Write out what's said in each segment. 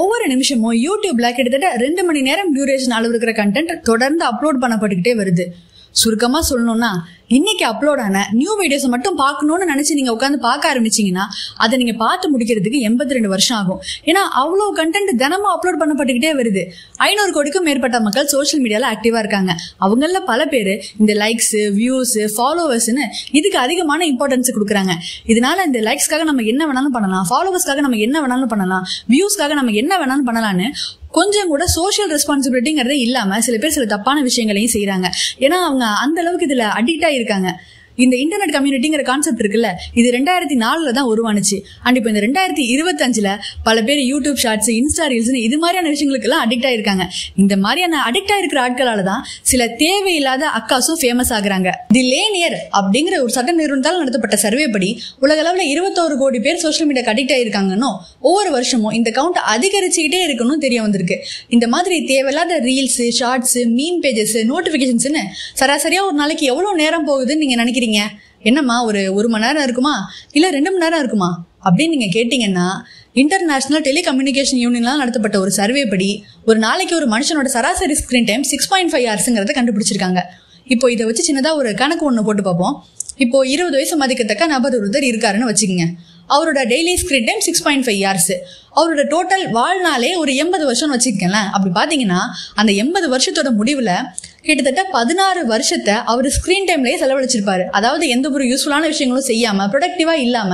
ஒவ்வொரு நிமிஷமும் யூடியூப்ல கிட்டத்தட்ட 2 மணி நேரம் டியூரேஷன் அளவு இருக்கிற கண்டென்ட் தொடர்ந்து அப்லோட் பண்ணப்பட்டுக்கிட்டே வருது. சுருக்கமா சொல்லணும்னா இன்னைக்கு அப்லோட் ஆன நியூ வீடியோஸ் மட்டும் பார்க்கணும்னு நினைச்சு நீங்க உட்காந்து பார்க்க ஆரம்பிச்சீங்கன்னா அதை நீங்க பார்த்து முடிக்கிறதுக்கு 82 வருஷம் ஆகும். ஏன்னா அவ்வளவு கண்டென்ட் தினமும் அப்லோட் பண்ணப்பட்டுக்கிட்டே வருது. 500 கோடிக்கும் மேற்பட்ட மக்கள் சோஷியல் மீடியால ஆக்டிவா இருக்காங்க. அவங்கள பல பேர் இந்த லைக்ஸ், வியூஸ், ஃபாலோவர்ஸ்னு இதுக்கு அதிகமான இம்பார்ட்டன்ஸ் கொடுக்குறாங்க. இதனால இந்த லைக்ஸ்க்காக நம்ம என்ன வேணாலும் பண்ணலாம், ஃபாலோவர்ஸ்க்காக நம்ம என்ன வேணாலும் பண்ணலாம், வியூஸ்க்காக நம்ம என்ன வேணாலும் பண்ணலாம்னு கொஞ்சம் கூட சோஷியல் ரெஸ்பான்சிபிலிட்டிங்கிறதே இல்லாம சில பேர் சில தப்பான விஷயங்களையும் செய்யறாங்க. ஏன்னா அவங்க அந்த அளவுக்கு இதுல அடிக்ட் ஆயிருக்காங்க. இந்த இன்டர்நெட் கம்யூனிட்டிங்கிற கான்செப்ட் இருக்குல்ல, இது 2004 தான் உருவானுச்சு. அண்ட் இப்போ இந்த 2025 பல பேர் யூடியூப் ஷார்ட்ஸ், இன்ஸ்டா ரீல்ஸ் இது மாதிரியான விஷயங்களுக்கு எல்லாம் அடிக்ட் ஆயிருக்காங்க. இந்த மாதிரியான அடிக்ட் ஆயிருக்கிற ஆட்களால தான் சில தேவையில்லாத அக்காசும் ஃபேமஸ் ஆகுறாங்க. தி லேனியர் அப்படிங்கிற ஒரு சட்ட நிறுவனத்தால் நடத்தப்பட்ட சர்வே படி உலக அளவுல 21 கோடி பேர் சோஷியல் மீடியாக்கு அடிக்ட் ஆயிருக்காங்கன்னு ஒவ்வொரு வருஷமும் இந்த கவுண்ட் அதிகரிச்சுக்கிட்டே இருக்கணும் தெரிய வந்திருக்கு. இந்த மாதிரி தேவையில்லாத ரீல்ஸ், ஷார்ட்ஸ், மீம் பேஜஸ், நோட்டிபிகேஷன்ஸ்னு சராசரியா ஒரு நாளைக்கு எவ்வளவு நேரம் போகுதுன்னு நீங்க நினைக்கிறீங்க? என்னம்மா ஒரு மணி நேரம் இருக்குமா, இல்ல 2 மணி நேரம் இருக்குமா அப்படின்னு நீங்க கேட்டீங்கன்னா, இன்டர்நேஷனல் டெலிகம்யூனிகேஷன் யூனியனால நடத்தப்பட்ட ஒரு சர்வே படி ஒரு நாளைக்கு ஒரு மனுஷனோட சராசரி ஸ்கிரீன் டைம் 6.5 ஹவர்ஸ்ங்கிறத கண்டுபிடிச்சிருக்காங்க. இப்போ இதை வச்சு சின்னதா ஒரு கணக்கு ஒண்ணு போட்டு பார்ப்போம். இப்போ 20 வயசு மதிக்கத்தக்க நபர் ஒருத்தர் இருக்காருன்னு வச்சுக்கோங்க. அவரோட டெய்லி ஸ்கிரீன் டைம் 6.5 ஹவர்ஸ். அவரோட டோட்டல் வாழ்நாளே ஒரு 80 வருஷம்னு வச்சுக்கேன். அப்படி பாத்தீங்கன்னா அந்த 80 வருஷத்தோட முடிவுல கிட்டத்தட்ட 16 வருஷத்தை அவர் ஸ்கிரீன் டைம்லயே செலவழிச்சிருப்பாரு. அதாவது எந்த ஒரு யூஸ்ஃபுல்லான விஷயங்களும் செய்யாம, ப்ரொடக்டிவா இல்லாம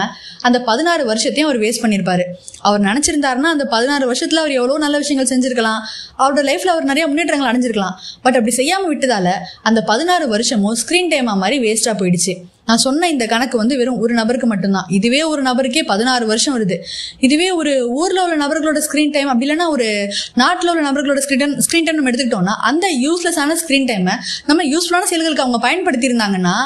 அந்த 16 வருஷத்தையும் அவர் வேஸ்ட் பண்ணிருப்பாரு. அவர் நினைச்சிருந்தாருன்னா அந்த 16 வருஷத்துல அவர் எவ்வளவு நல்ல விஷயங்கள் செஞ்சிருக்கலாம், அவரோட லைஃப்ல அவர் நிறைய முன்னேற்றங்கள் அடைஞ்சிருக்கலாம். பட் அப்படி செய்யாம விட்டதால அந்த 16 வருஷமும் ஸ்கிரீன் டைமா மாதிரி வேஸ்டா போயிடுச்சு. நான் சொன்ன இந்த கணக்கு வெறும் ஒரு நபருக்கு மட்டும்தான். இதுவே ஒரு நபருக்கே 16 வருஷம் வருது. இதுவே ஒரு ஊர்ல உள்ள நபர்களோட ஸ்கிரீன் டைம், அப்படி இல்லைன்னா ஒரு நாட்டுல உள்ள நபர்களோட ஸ்கிரீன் டைம் நம்ம எடுத்துக்கிட்டோம்னா அந்த யூஸ்லெஸ்ஸான ஸ்கிரீன் டைமை நம்ம யூஸ்ஃபுல்லான செயல்களுக்கு அவங்க பயன்படுத்தி இருந்தாங்கன்னா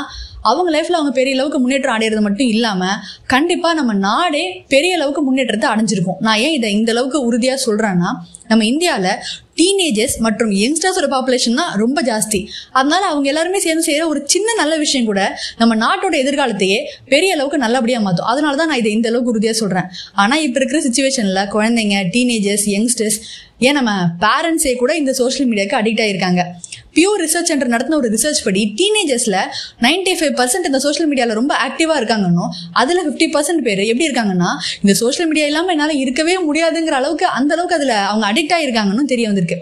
அவங்க லைஃப்ல அவங்க பெரிய அளவுக்கு முன்னேற்றம் அடையிறது மட்டும் இல்லாம கண்டிப்பா நம்ம நாடே பெரிய அளவுக்கு முன்னேற்றத்தை அடைஞ்சிருக்கும். நான் ஏன் இதை இந்த அளவுக்கு உறுதியா சொல்றேன்னா, நம்ம இந்தியால டீனேஜர்ஸ் மற்றும் யங்ஸ்டர்ஸோட பாப்புலேஷன் தான் ரொம்ப ஜாஸ்தி. அதனால அவங்க எல்லாருமே சேர்ந்து செய்யற ஒரு சின்ன நல்ல விஷயம் கூட நம்ம நாட்டோட எதிர்காலத்தையே பெரிய அளவுக்கு நல்லபடியா மாத்தும். அதனாலதான் நான் இதை இந்த அளவுக்கு உறுதியா சொல்றேன். ஆனா இப்ப இருக்கிற சிச்சுவேஷன்ல குழந்தைங்க, டீனேஜர்ஸ், யங்ஸ்டர்ஸ், ஏன் நம்ம பேரண்ட்ஸே கூட இந்த சோஷியல் மீடியாவுக்கு அடிக்ட் ஆயிருக்காங்க. பியூர் ரிசர்ச் சென்டர் நடத்தின ஒரு ரிசர்ச் படி டீனேஜர்ஸ்ல 95% இந்த சோஷியல் மீடியால ரொம்ப ஆக்டிவா இருக்காங்கன்னு, அதுல 50% பேர் எப்படி இருக்காங்கன்னா இந்த சோஷியல் மீடியா இல்லாம என்னால இருக்கவே முடியாதுங்கிற அளவுக்கு அந்த அளவுக்கு அதுல அவங்க அடிக்ட் ஆயிருக்காங்கன்னு தெரிய வந்திருக்கு.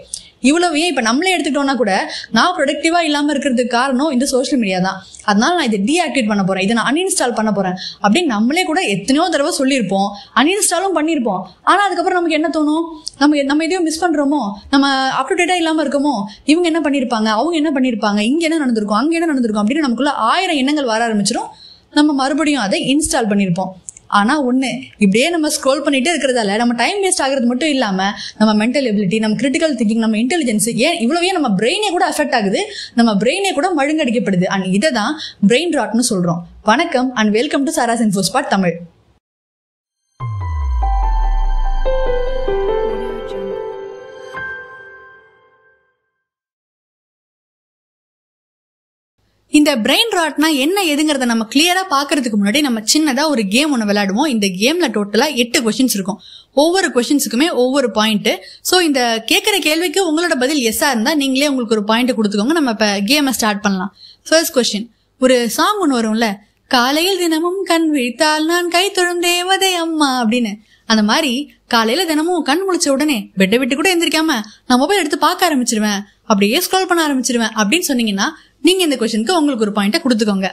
இவ்வளவு ஏன் இப்ப நம்மளே எடுத்துக்கிட்டோம்னா கூட நான் ப்ரொடக்டிவா இல்லாம இருக்கிறதுக்கு காரணம் இந்த சோஷியல் மீடியா தான். அதனால நான் இதை டீஆக்டிவேட் பண்ண போறேன், இதை நான் அன்இன்ஸ்டால் பண்ண போறேன் அப்படின்னு நம்மளே கூட எத்தனையோ தடவை சொல்லியிருப்போம், அன்இன்ஸ்டாலும் பண்ணிருப்போம். ஆனா அதுக்கப்புறம் நமக்கு என்ன தோணும், நம்ம எதையும் மிஸ் பண்றோமோ, நம்ம அப் டு டேட்டா இல்லாம இருக்கோமோ, இவங்க என்ன பண்ணிருப்பாங்க, அவங்க என்ன பண்ணிருப்பாங்க, இங்க என்ன நடந்திருக்கும், அங்க என்ன நடந்திருக்கும் அப்படின்னு நமக்குள்ள 1000 எண்ணங்கள் வர ஆரம்பிச்சிடும். நம்ம மறுபடியும் அதை இன்ஸ்டால் பண்ணிருப்போம். ஆனா இப்படியே நம்ம ஸ்க்ரோல் பண்ணிட்டே இருக்கிறதால நம்ம டைம் வேஸ்ட் ஆகுறது மட்டும் இல்லாம நம்ம மென்டல் எபிலிட்டி, நம்ம கிரிட்டிக்கல் திங்கிங், நம்ம இன்டெலிஜென்ஸ், ஏன் இவ்வளவே நம்ம பிரெயினே கூட அஃபெக்ட் ஆகுது, நம்ம பிரெயினே கூட மழுங்கடிக்கப்படுது. அண்ட் இதை தான் பிரெயின் ராட்னு சொல்றோம். வணக்கம் அண்ட் வெல்கம் டு சாராஸ் இன்ஃபோஸ்பாட் தமிழ். இந்த பிரெயின் ராட்னா என்ன எதுங்கிறத நம்ம கிளியரா பாக்குறதுக்கு முன்னாடி நம்ம சின்னதா ஒரு கேம் ஒன்று விளையாடுவோம். இந்த கேம்ல டோட்டலா 8 கொஸ்டின்ஸ் இருக்கும். ஒவ்வொரு கொஸ்டின்ஸுக்குமே ஒவ்வொரு பாயிண்ட். ஸோ இந்த கேட்கிற கேள்விக்கு உங்களோட பதில் எஸ்ஸா இருந்தா நீங்களே உங்களுக்கு ஒரு பாயிண்ட் கொடுத்துக்கோங்க. நம்ம இப்ப கேமை ஸ்டார்ட் பண்ணலாம். ஃபர்ஸ்ட் கொஸ்டின், ஒரு சாங் ஒன்று வரும்ல, காலையில் தினமும் கண் விழித்தால் நான் கை தொழும் தேவதை அம்மா அப்படின்னு. அந்த மாதிரி காலையில தினமும் கண் முழிச்ச உடனே பெட்டை விட்டு கூட எந்திரிக்காம நான் மொபைல் எடுத்து பார்க்க ஆரம்பிச்சிருவேன், அப்படியே ஸ்க்ரோல் பண்ண ஆரம்பிச்சிருவேன் அப்படின்னு சொன்னீங்கன்னா நீங்க இந்த கொஸ்டினுக்கு உங்களுக்கு ஒரு பாயிண்ட கொடுத்துக்கோங்க.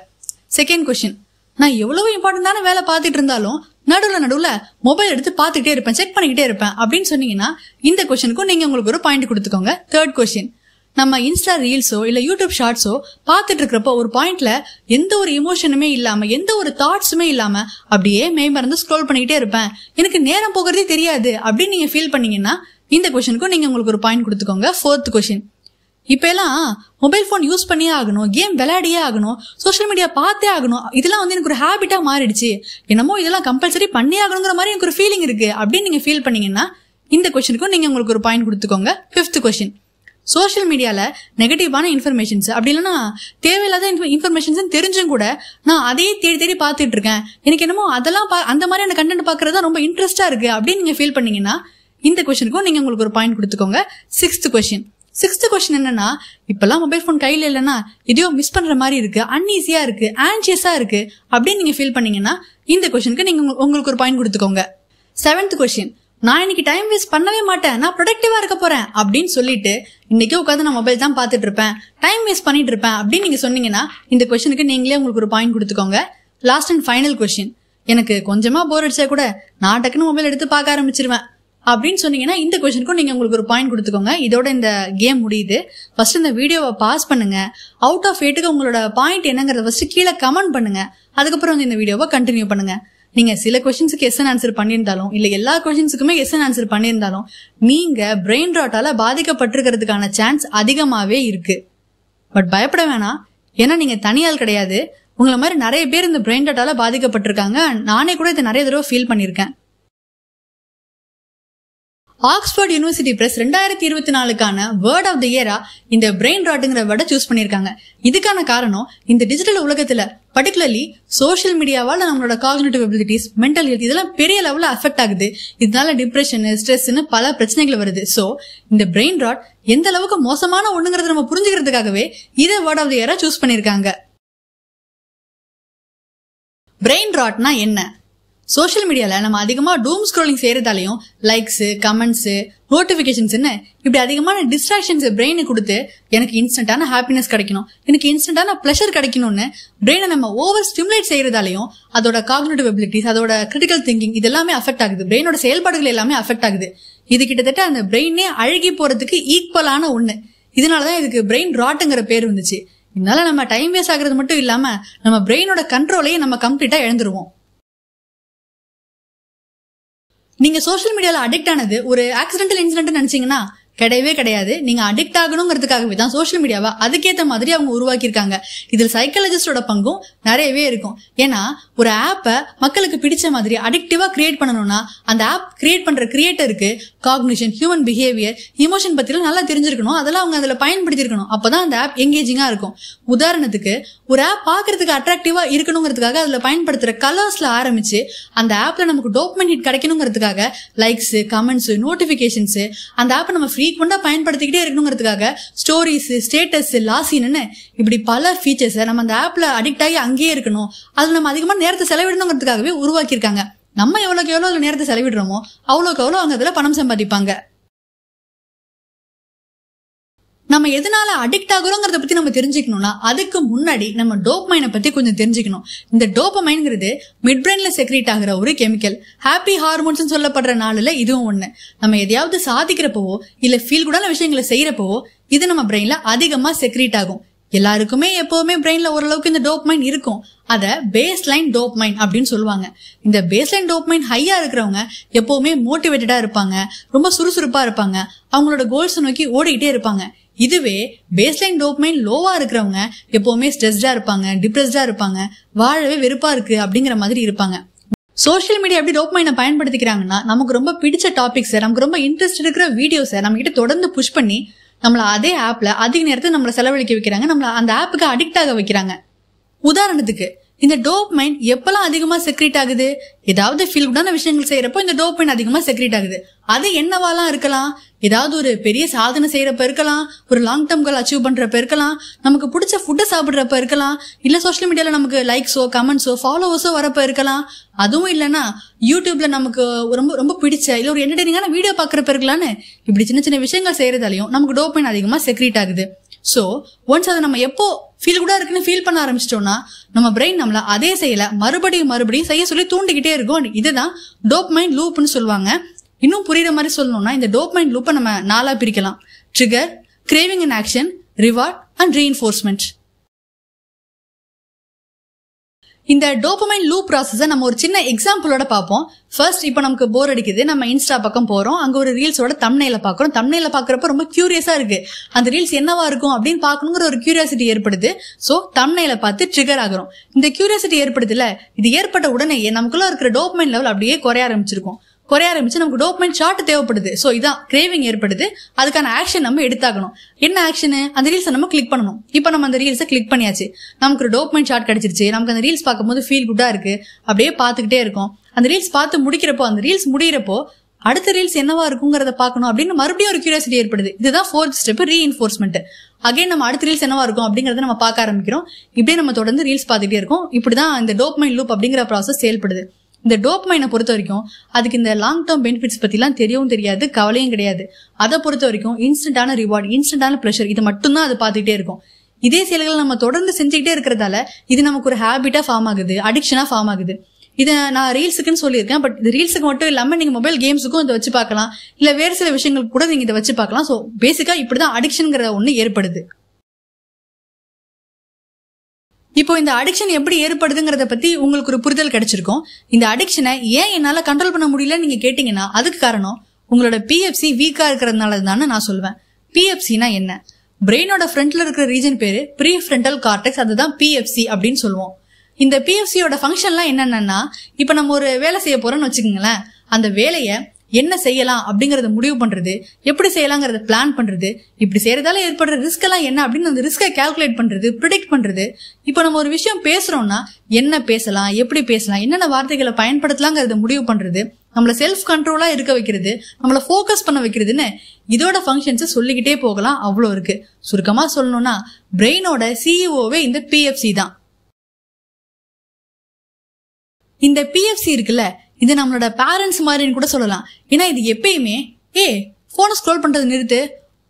செகண்ட் கொஸ்டின், நான் எவ்வளவு இம்பார்ட்டன்டான வேலை பார்த்துட்டு இருந்தாலும் நடுவுல மொபைல் எடுத்து பார்த்துக்கிட்டே இருப்பேன், செக் பண்ணிக்கிட்டே இருப்பேன் அப்படின்னு சொன்னீங்கன்னா இந்த கொஸ்டினுக்கும் நீங்க உங்களுக்கு ஒரு பாயிண்ட் கொடுத்துக்கோங்க. தேர்ட் கொஸ்டின், நம்ம இன்ஸ்டா ரீல்ஸோ இல்ல யூடியூப் ஷார்ட்ஸோ பார்த்துட்டு இருக்கிறப்போ ஒரு பாயிண்ட்ல எந்த ஒரு இமோஷனுமே இல்லாம, எந்த ஒரு தாட்ஸுமே இல்லாம அப்படியே மேம்பறந்து ஸ்க்ரோல் பண்ணிக்கிட்டே இருப்பேன், எனக்கு நேரம் போகிறதே தெரியாது அப்படின்னு நீங்க ஃபீல் பண்ணீங்கன்னா இந்த கொஸ்டினுக்கும் நீங்க உங்களுக்கு ஒரு பாயிண்ட் கொடுத்துக்கோங்க. ஃபோர்த் கொஸ்டின், இப்ப எல்லாம் மொபைல் போன் யூஸ் பண்ணியே ஆகணும், கேம் விளையாடியே ஆகணும், சோஷியல் மீடியா பார்த்தே ஆகணும், இதெல்லாம் எனக்கு ஒரு ஹேபிட்டா மாறிடுச்சு, என்னமோ இதெல்லாம் கம்பல்சரி பண்ணி ஆகணுங்கிற மாதிரி எனக்கு ஒரு ஃபீலிங் இருக்கு அப்படின்னு நீங்க ஃபீல் பண்ணீங்கன்னா இந்த கொஸ்டினுக்கும் நீங்க உங்களுக்கு ஒரு பாயிண்ட் கொடுத்துக்கோங்க. ஃபிஃப்த் கொஸ்டின், சோஷியல் மீடியால நெகட்டிவான இன்ஃபர்மேஷன்ஸ் அப்படி இல்லைன்னா தேவையில்லாத இன்ஃபர்மேஷன்ஸ் தெரிஞ்சும் கூட நான் அதையே தேடி பார்த்துட்டு இருக்கேன், எனக்கு என்னமோ அதெல்லாம் அந்த மாதிரியான கண்டென்ட் பாக்குறதா ரொம்ப இன்ட்ரெஸ்டா இருக்கு அப்படின்னு நீங்க ஃபீல் பண்ணீங்கன்னா இந்த கொஸ்டினுக்கும் நீங்க உங்களுக்கு ஒரு பாயிண்ட் கொடுத்துக்கோங்க. சிக்ஸ்த் கொஸ்டின் என்னன்னா, இப்பெல்லாம் மொபைல் போன் கையில இல்லைன்னா எதையோ மிஸ் பண்ற மாதிரி இருக்கு, அன்ஈஸியா இருக்கு, ஆன்சியஸா இருக்கு அப்படின்னு நீங்க ஃபீல் பண்ணீங்கன்னா இந்த கொஸ்டினுக்கு நீங்க உங்களுக்கு ஒரு பாயிண்ட் கொடுத்துக்கோங்க. 7th கொஸ்டின், நான் இன்னைக்கு டைம் வேஸ்ட் பண்ணவே மாட்டேன், நான் ப்ரொடக்டிவா இருக்க போறேன் அப்படின்னு சொல்லிட்டு இன்னைக்கு உட்காந்து நான் மொபைல் தான் பார்த்துட்டு இருப்பேன், டைம் வேஸ்ட் பண்ணிட்டு இருப்பேன் அப்படின்னு நீங்க சொன்னீங்கன்னா இந்த கொஸ்டினுக்கு நீங்களே உங்களுக்கு ஒரு பாயிண்ட் கொடுத்துக்கோங்க. லாஸ்ட் அண்ட் ஃபைனல் கொஸ்டின், எனக்கு கொஞ்சமா போர் அடிச்சா கூட நான் டக்குன்னு மொபைல் எடுத்து பார்க்க ஆரம்பிச்சிருவேன் அப்படின்னு சொன்னீங்கன்னா இந்த கொஸ்டினுக்கும் நீங்க உங்களுக்கு ஒரு பாயிண்ட் கொடுத்துக்கோங்க. இதோட இந்த கேம் முடியுது. ஃபர்ஸ்ட் இந்த வீடியோவை பாஸ் பண்ணுங்க. அவுட் ஆஃப் 8க்கு உங்களோட பாயிண்ட் என்னங்கறத ஃபர்ஸ்ட் கீழே கமெண்ட் பண்ணுங்க. அதுக்கப்புறம் வந்து இந்த வீடியோவை கண்டினியூ பண்ணுங்க. நீங்க சில கொஸ்டின்ஸுக்கு எஸ் ஆன்சர் பண்ணியிருந்தாலும் இல்ல எல்லா கொஸ்டின்ஸுக்குமே எஸ் ஆன்சர் பண்ணியிருந்தாலும் நீங்க பிரெயின் ராட்டால பாதிக்கப்பட்டிருக்கிறதுக்கான சான்ஸ் அதிகமாவே இருக்கு. பட் பயப்பட வேணாம், ஏன்னா நீங்க தனியால் கிடையாது. உங்களை மாதிரி நிறைய பேர் இந்த பிரெயின் ராட்டால பாதிக்கப்பட்டிருக்காங்க. நானே கூட இதை நிறைய தடவை ஃபீல் பண்ணியிருக்கேன். ஆக்ஸ்போர்ட் யூனிவர்சிட்டி பிரஸ் 2024க்கான வேர்ட் ஆஃப் தி இயரா இந்த பிரெயின் ராட்டுங்கிற வேர்டை சூஸ் பண்ணிருக்காங்க. இதுக்கான காரணம், இந்த டிஜிட்டல் உலகத்துல பர்டிகுலர்லி சோசியல் மீடியாவால நம்மளோட காக்னிட்டிவ் எபிலிட்டிஸ், மென்டல் ஹெல்த் இதெல்லாம் பெரிய லெவல்ல அஃபெக்ட் ஆகுது. இதனால டிப்ரெஷன், ஸ்ட்ரெஸ்ன்னு பல பிரச்சனைகள் வருது. சோ இந்த பிரெயின் ராட் எந்த அளவுக்கு மோசமான ஒண்ணுங்கிறத நம்ம புரிஞ்சுக்கிறதுக்காகவே இதை வேர்ட் ஆஃப் தி இயரா சூஸ் பண்ணிருக்காங்க. பிரெயின் ராட்னா என்ன? சோசியல் மீடியால நம்ம அதிகமா டூம் ஸ்க்ரோலிங் செய்யறதாலையும் லைக்ஸ், கமெண்ட்ஸ், நோட்டிபிகேஷன்ஸ் இப்படி அதிகமான டிஸ்ட்ராக்ஷன்ஸ் பிரெயினுக்கு கொடுத்து எனக்கு இன்ஸ்டன்டான ஹாப்பினஸ் கிடைக்கணும், எனக்கு இன்ஸ்டன்டான பிளஷர் கிடைக்கணும்னு பிரெயினை நம்ம ஓவர் ஸ்டிமுலேட் செய்யறதாலையும் அதோட காக்னிட்டிவ் எபிலிட்டிஸ், அதோட கிரிட்டிக்கல் திங்கிங் இதெல்லாமே அஃபெக்ட் ஆகுது. பிரெயினோட செயல்பாடுகள் எல்லாமே அஃபெக்ட் ஆகுது. இது கிட்டத்தட்ட அந்த பிரெயினே அழுகி போறதுக்கு ஈக்குவலான ஒண்ணு. இதனாலதான் இதுக்கு பிரெயின் ராட்டுங்கிற பேர் வந்துச்சு. இதனால நம்ம டைம் வேஸ்ட் ஆகுறது மட்டும் இல்லாம நம்ம பிரெயினோட கண்ட்ரோலையே நம்ம கம்ப்ளீட்டா இழந்துருவோம். நீங்க சோசியல் மீடியால அடிக்ட் ஆனது ஒரு ஆக்சிடென்டல் இன்சிடென்ட் நினைச்சீங்கன்னா கிடையவே கிடையாது. நீங்க அடிக்ட் ஆகணுங்கிறதுக்காகவே தான் சோசியல் மீடியாவை அதுக்கேற்ற மாதிரி அவங்க உருவாக்கியிருக்காங்க. இதில் சைக்காலஜிஸ்டோட பங்கும் நிறையவே இருக்கும். ஏன்னா ஒரு ஆப்பை மக்களுக்கு பிடிச்ச மாதிரி அடிக்டிவா கிரியேட் பண்ணணும்னா அந்த ஆப் கிரியேட் பண்ற கிரியேட்டருக்கு காக்னிஷன், ஹியூமன் பிஹேவியர், இமோஷன் பத்திலாம் நல்லா தெரிஞ்சிருக்கணும். அதெல்லாம் அவங்க அதுல பயன்படுத்திருக்கணும். அப்பதான் அந்த ஆப் எங்கேஜிங்கா இருக்கும். உதாரணத்துக்கு ஒரு ஆப் பாக்குறதுக்கு அட்ராக்டிவா இருக்கணுங்கிறதுக்காக அதுல பயன்படுத்துற கலர்ஸ்ல ஆரம்பிச்சு அந்த ஆப்ல நமக்கு டோபமைன் ஹிட் கிடைக்கணுங்கிறதுக்காக லைக்ஸ், கமெண்ட்ஸ், நோட்டிபிகேஷன்ஸ், அந்த ஆப்பை நம்ம ஃப்ரீக்வெண்டா பயன்படுத்திக்கிட்டே இருக்கணுங்கிறதுக்காக ஸ்டோரிஸ், ஸ்டேட்டஸ், லாசின்னு இப்படி பல ஃபீச்சர்ஸை நம்ம அந்த ஆப்ல அடிக்ட் ஆகி அங்கேயே இருக்கணும், அதுல நம்ம அதிகமா நேரத்தை செலவிடணுங்கிறதுக்காகவே உருவாக்கியிருக்காங்க. நம்ம எவ்வளவுக்கு எவ்வளவு நேரத்தை செலவிடுறோமோ அவ்வளவுக்கு அவ்வளவு அவங்க அதுல பணம் சம்பாதிப்பாங்க. நம்ம எதனால அடிக்ட் ஆகுறோங்கிறத பத்தி நம்ம தெரிஞ்சுக்கணும்னா அதுக்கு முன்னாடி நம்ம டோபமைனை பத்தி கொஞ்சம் தெரிஞ்சுக்கணும். இந்த டோபமைன்ங்கிறது மிட் பிரெயின்ல செக்ரீட் ஆகிற ஒரு கெமிக்கல். ஹாப்பி ஹார்மோன்ஸ் சொல்லப்படுற நாளில் இதுவும் ஒண்ணு. நம்ம எதையாவது சாதிக்கிறப்பவோ இல்ல ஃபீல் குடான விஷயங்களை செய்யறப்பவோ இது நம்ம பிரெயின்ல அதிகமா செக்ரீட் ஆகும். எல்லாருக்குமே எப்பவுமே பிரெயின்ல ஓரளவுக்கு இந்த டோபமைன் இருக்கும். அத பேஸ் லைன் டோபமைன் அப்படின்னு சொல்லுவாங்க. இந்த பேஸ் லைன் டோபமைன் ஹையா இருக்கிறவங்க எப்பவுமே மோட்டிவேட்டடா இருப்பாங்க, ரொம்ப சுறுசுறுப்பா இருப்பாங்க, அவங்களோட கோல்ஸ் நோக்கி ஓடிக்கிட்டே இருப்பாங்க. இதுவே பேஸ்லைன் டோபமைன் லோவா இருக்கிறவங்க எப்பவுமே ஸ்ட்ரெஸ்டா இருப்பாங்க, டிப்ரெஸ்டா இருப்பாங்க, வாழவே வெறுப்பா இருக்கு அப்படிங்கிற மாதிரி இருப்பாங்க. சோசியல் மீடியா எப்படி டோபமைனை பயன்படுத்திக்கிறாங்கன்னா நமக்கு ரொம்ப பிடிச்ச டாபிக்ஸ், நமக்கு ரொம்ப இன்ட்ரெஸ்ட் இருக்கிற வீடியோஸை நம்ம கிட்ட தொடர்ந்து புஷ் பண்ணி நம்மள அதே ஆப்ல அதிக நேரத்தை நம்மள செலவழிக்க வைக்கிறாங்க, நம்மள அந்த ஆப்புக்கு அடிக்ட் ஆக வைக்கிறாங்க. உதாரணத்துக்கு இந்த டோபமைன் எப்பெல்லாம் அதிகமா செக்ரீட் ஆகுது, ஏதாவது ஃபீல் குடான விஷயங்கள் செய்யறப்போ இந்த டோபமைன் அதிகமா செக்ரீட் ஆகுது. அது என்னவாலாம் இருக்கலாம்? ஏதாவது ஒரு பெரிய சாதனை செய்யறப்ப இருக்கலாம், ஒரு லாங் டேர்ம் கோல் அச்சீவ் பண்றப்ப இருக்கலாம், நமக்கு பிடிச்ச ஃபுட்டை சாப்பிடுறப்ப இருக்கலாம், இல்ல சோசியல் மீடியால நமக்கு லைக்ஸோ, கமெண்ட்ஸோ, ஃபாலோவர்ஸோ வரப்ப இருக்கலாம். அதுவும் இல்லைன்னா யூடியூப்ல நமக்கு ரொம்ப ரொம்ப பிடிச்ச இல்ல ஒரு என்டர்டெய்னிங்கான வீடியோ பாக்குறப்ப இருக்கலான்னு இப்படி சின்ன சின்ன விஷயங்கள் செய்யறதாலையும் நமக்கு டோபமைன் அதிகமா செக்ரீட் ஆகுது. சோ ஒன்ஸ் அதை நம்ம எப்போ ஃபீல் கூட இருக்குன்னு ஃபீல் பண்ண ஆரம்பிச்சிட்டோம்னா நம்ம பிரெயின் நம்மள அதே செய்யல மறுபடியும் செய்ய சொல்லி தூண்டிக்கிட்டே இருக்கும். இதுதான் டோபமைன் லூப்னு சொல்லுவாங்க. இன்னும் புரியுற மாதிரி சொல்லணும்னா இந்த டோபமைன் லூப்பை நம்ம 4ஆ பிரிக்கலாம்: trigger, craving and action, reward and reinforcement. இந்த டோபமைன் லூப் ப்ராசஸை நம்ம ஒரு சின்ன எக்ஸாம்பிளோட பார்ப்போம். ஃபர்ஸ்ட், இப்போ நமக்கு போர் அடிக்குது, நம்ம இன்ஸ்டா பக்கம் போறோம், அங்க ஒரு ரீல்ஸோட தம்ப்நெயில பாக்குறோம். தம்ப்நெயில பாக்குறப்ப ரொம்ப கியூரியஸா இருக்கு, அந்த ரீல்ஸ் என்னவா இருக்கும் அப்படின்னு பாக்கணுங்கிற ஒரு கியூரியாசிட்டி ஏற்படுது. சோ தம்ப்நெயில பார்த்து ட்ரிகர் ஆகுறோம். இந்த கியூரியாசிட்டி ஏற்படுதுல, இது ஏற்பட்ட உடனேயே நமக்குள்ள இருக்கிற டோபமைன் லெவல் அப்படியே குறைய ஆரம்பிச்சு நமக்கு டோபமைன் ஷாட் தேவைப்படுது. சோ இதான் கிரேவிங் ஏற்படுது. அதுக்கான ஆக்ஷன் நம்ம எடுத்தாகணும். என்ன ஆக்ஷன்? அந்த ரீல்ஸை நம்ம கிளிக் பண்ணணும். இப்போ நம்ம அந்த ரீல்ஸை கிளிக் பண்ணியாச்சு, நமக்கு ஒரு டோபமைன் ஷாட் கிடைச்சிருச்சு. நமக்கு அந்த ரீல்ஸ் பார்க்கும்போது ஃபீல் குட்டா இருக்கு, அப்படியே பார்த்துக்கிட்டே இருக்கும். அந்த ரீல்ஸ் பார்த்து முடிக்கிறப்போ, அந்த ரீல்ஸ் முடிகிறப்போ அடுத்த ரீல்ஸ் என்னவா இருக்குங்கிறத பார்க்கணும் அப்படின்னு மறுபடியும் ஒரு கியூரியாசிட்டி ஏற்படுது. இதுதான் 4th ஸ்டெப், ரீஇன்ஃபோர்ஸ்மெண்ட். அகைன் நம்ம அடுத்த ரீல்ஸ் என்னவா இருக்கும் அப்படிங்கறத நம்ம பார்க்க ஆரம்பிக்கிறோம். இப்படியே நம்ம தொடர்ந்து ரீல்ஸ் பார்த்துட்டே இருக்கோம். இப்படிதான் இந்த டோபமைன் லூப் அப்படிங்கிற ப்ராசஸ் செயல்படுது. இந்த டோபமைனை பொறுத்த வரைக்கும் அதுக்கு இந்த லாங் டேர்ம் பெனிஃபிட்ஸ் பத்திலாம் தெரியவும் தெரியாது, கவலையும் கிடையாது. அதை பொறுத்த வரைக்கும் இன்ஸ்டன்டான ரிவார்ட், இன்ஸ்டன்டான ப்ளஷர், இது மட்டும்தான் அது பார்த்துட்டே இருக்கும். இதே செயல்களை நம்ம தொடர்ந்து செஞ்சுக்கிட்டே இருக்கிறதால இது நமக்கு ஒரு ஹேபிட்டா ஃபார்ம் ஆகுது, அடிக்ஷனா ஃபார்ம் ஆகுது. இதை நான் ரீல்ஸுக்குன்னு சொல்லியிருக்கேன். பட் இது ரீல்ஸுக்கு மட்டும் இல்லாம நீங்க மொபைல் கேம்ஸுக்கும் இதை வச்சு பார்க்கலாம், இல்ல வேறு சில விஷயங்களுக்கு கூட நீங்க இதை வச்சு பார்க்கலாம். ஸோ பேசிக்கா இப்படிதான் அடிக்ஷன்ங்கிற ஒண்ணு ஏற்படுது. இப்போ இந்த அடிக்ஷன் எப்படி ஏற்படுதுங்கிறத பத்தி உங்களுக்கு ஒரு புரிதல் கிடைச்சிருக்கும். இந்த அடிக்ஷனை ஏன் என்னால கண்ட்ரோல் பண்ண முடியலன்னு நீங்க கேட்டீங்கன்னா அதுக்கு காரணம் உங்களோட பிஎஃப்சி வீக்கா இருக்கிறதுனால தானே நான் சொல்வேன். பிஎஃப்சினா என்ன? பிரெயினோட ஃப்ரண்ட்ல இருக்கிற ரீஜன் பேரு ப்ரீ ஃப்ரண்டல் கார்டெக்ஸ், அதுதான் பிஎஃப்சி அப்படின்னு சொல்லுவோம். இந்த பிஎஃப்சியோட ஃபங்க்ஷன்லாம் என்னன்னா, இப்ப நம்ம ஒரு வேலை செய்ய போறோம்னு வச்சுக்கோங்களேன், அந்த வேலையை என்ன செய்யலாம் அப்படிங்கறத முடிவு பண்றது, எப்படி செய்யலாங்கிறத பிளான் பண்றது, இப்படி செய்யறதால ஏற்படுற ரிஸ்க் எல்லாம் என்ன அப்படின்னு அந்த ரிஸ்கை கால்குலேட் பண்றது, ப்ரிடிக்ட் பண்றது. இப்போ நம்ம ஒரு விஷயம் பேசுறோம்னா என்ன பேசலாம், எப்படி பேசலாம், என்னென்ன வார்த்தைகளை பயன்படுத்தலாங்கிறத முடிவு பண்றது, நம்மள செல்ஃப் கண்ட்ரோலா இருக்க வைக்கிறது, நம்மள ஃபோக்கஸ் பண்ண வைக்கிறதுன்னு இதோட ஃபங்க்ஷன்ஸ் சொல்லிக்கிட்டே போகலாம். அவ்வளோ இருக்கு. சுருக்கமா சொல்லணும்னா பிரெயினோட சிஇஓவே இந்த பிஎஃப்சி தான். இந்த பிஎஃப்சி இருக்குல்ல, இது நம்மளோட பேரண்ட்ஸ் மாதிரின்னு கூட சொல்லலாம். ஏன்னா இது எப்பயுமே போனை ஸ்க்ரோல் பண்றது நிறுத்து,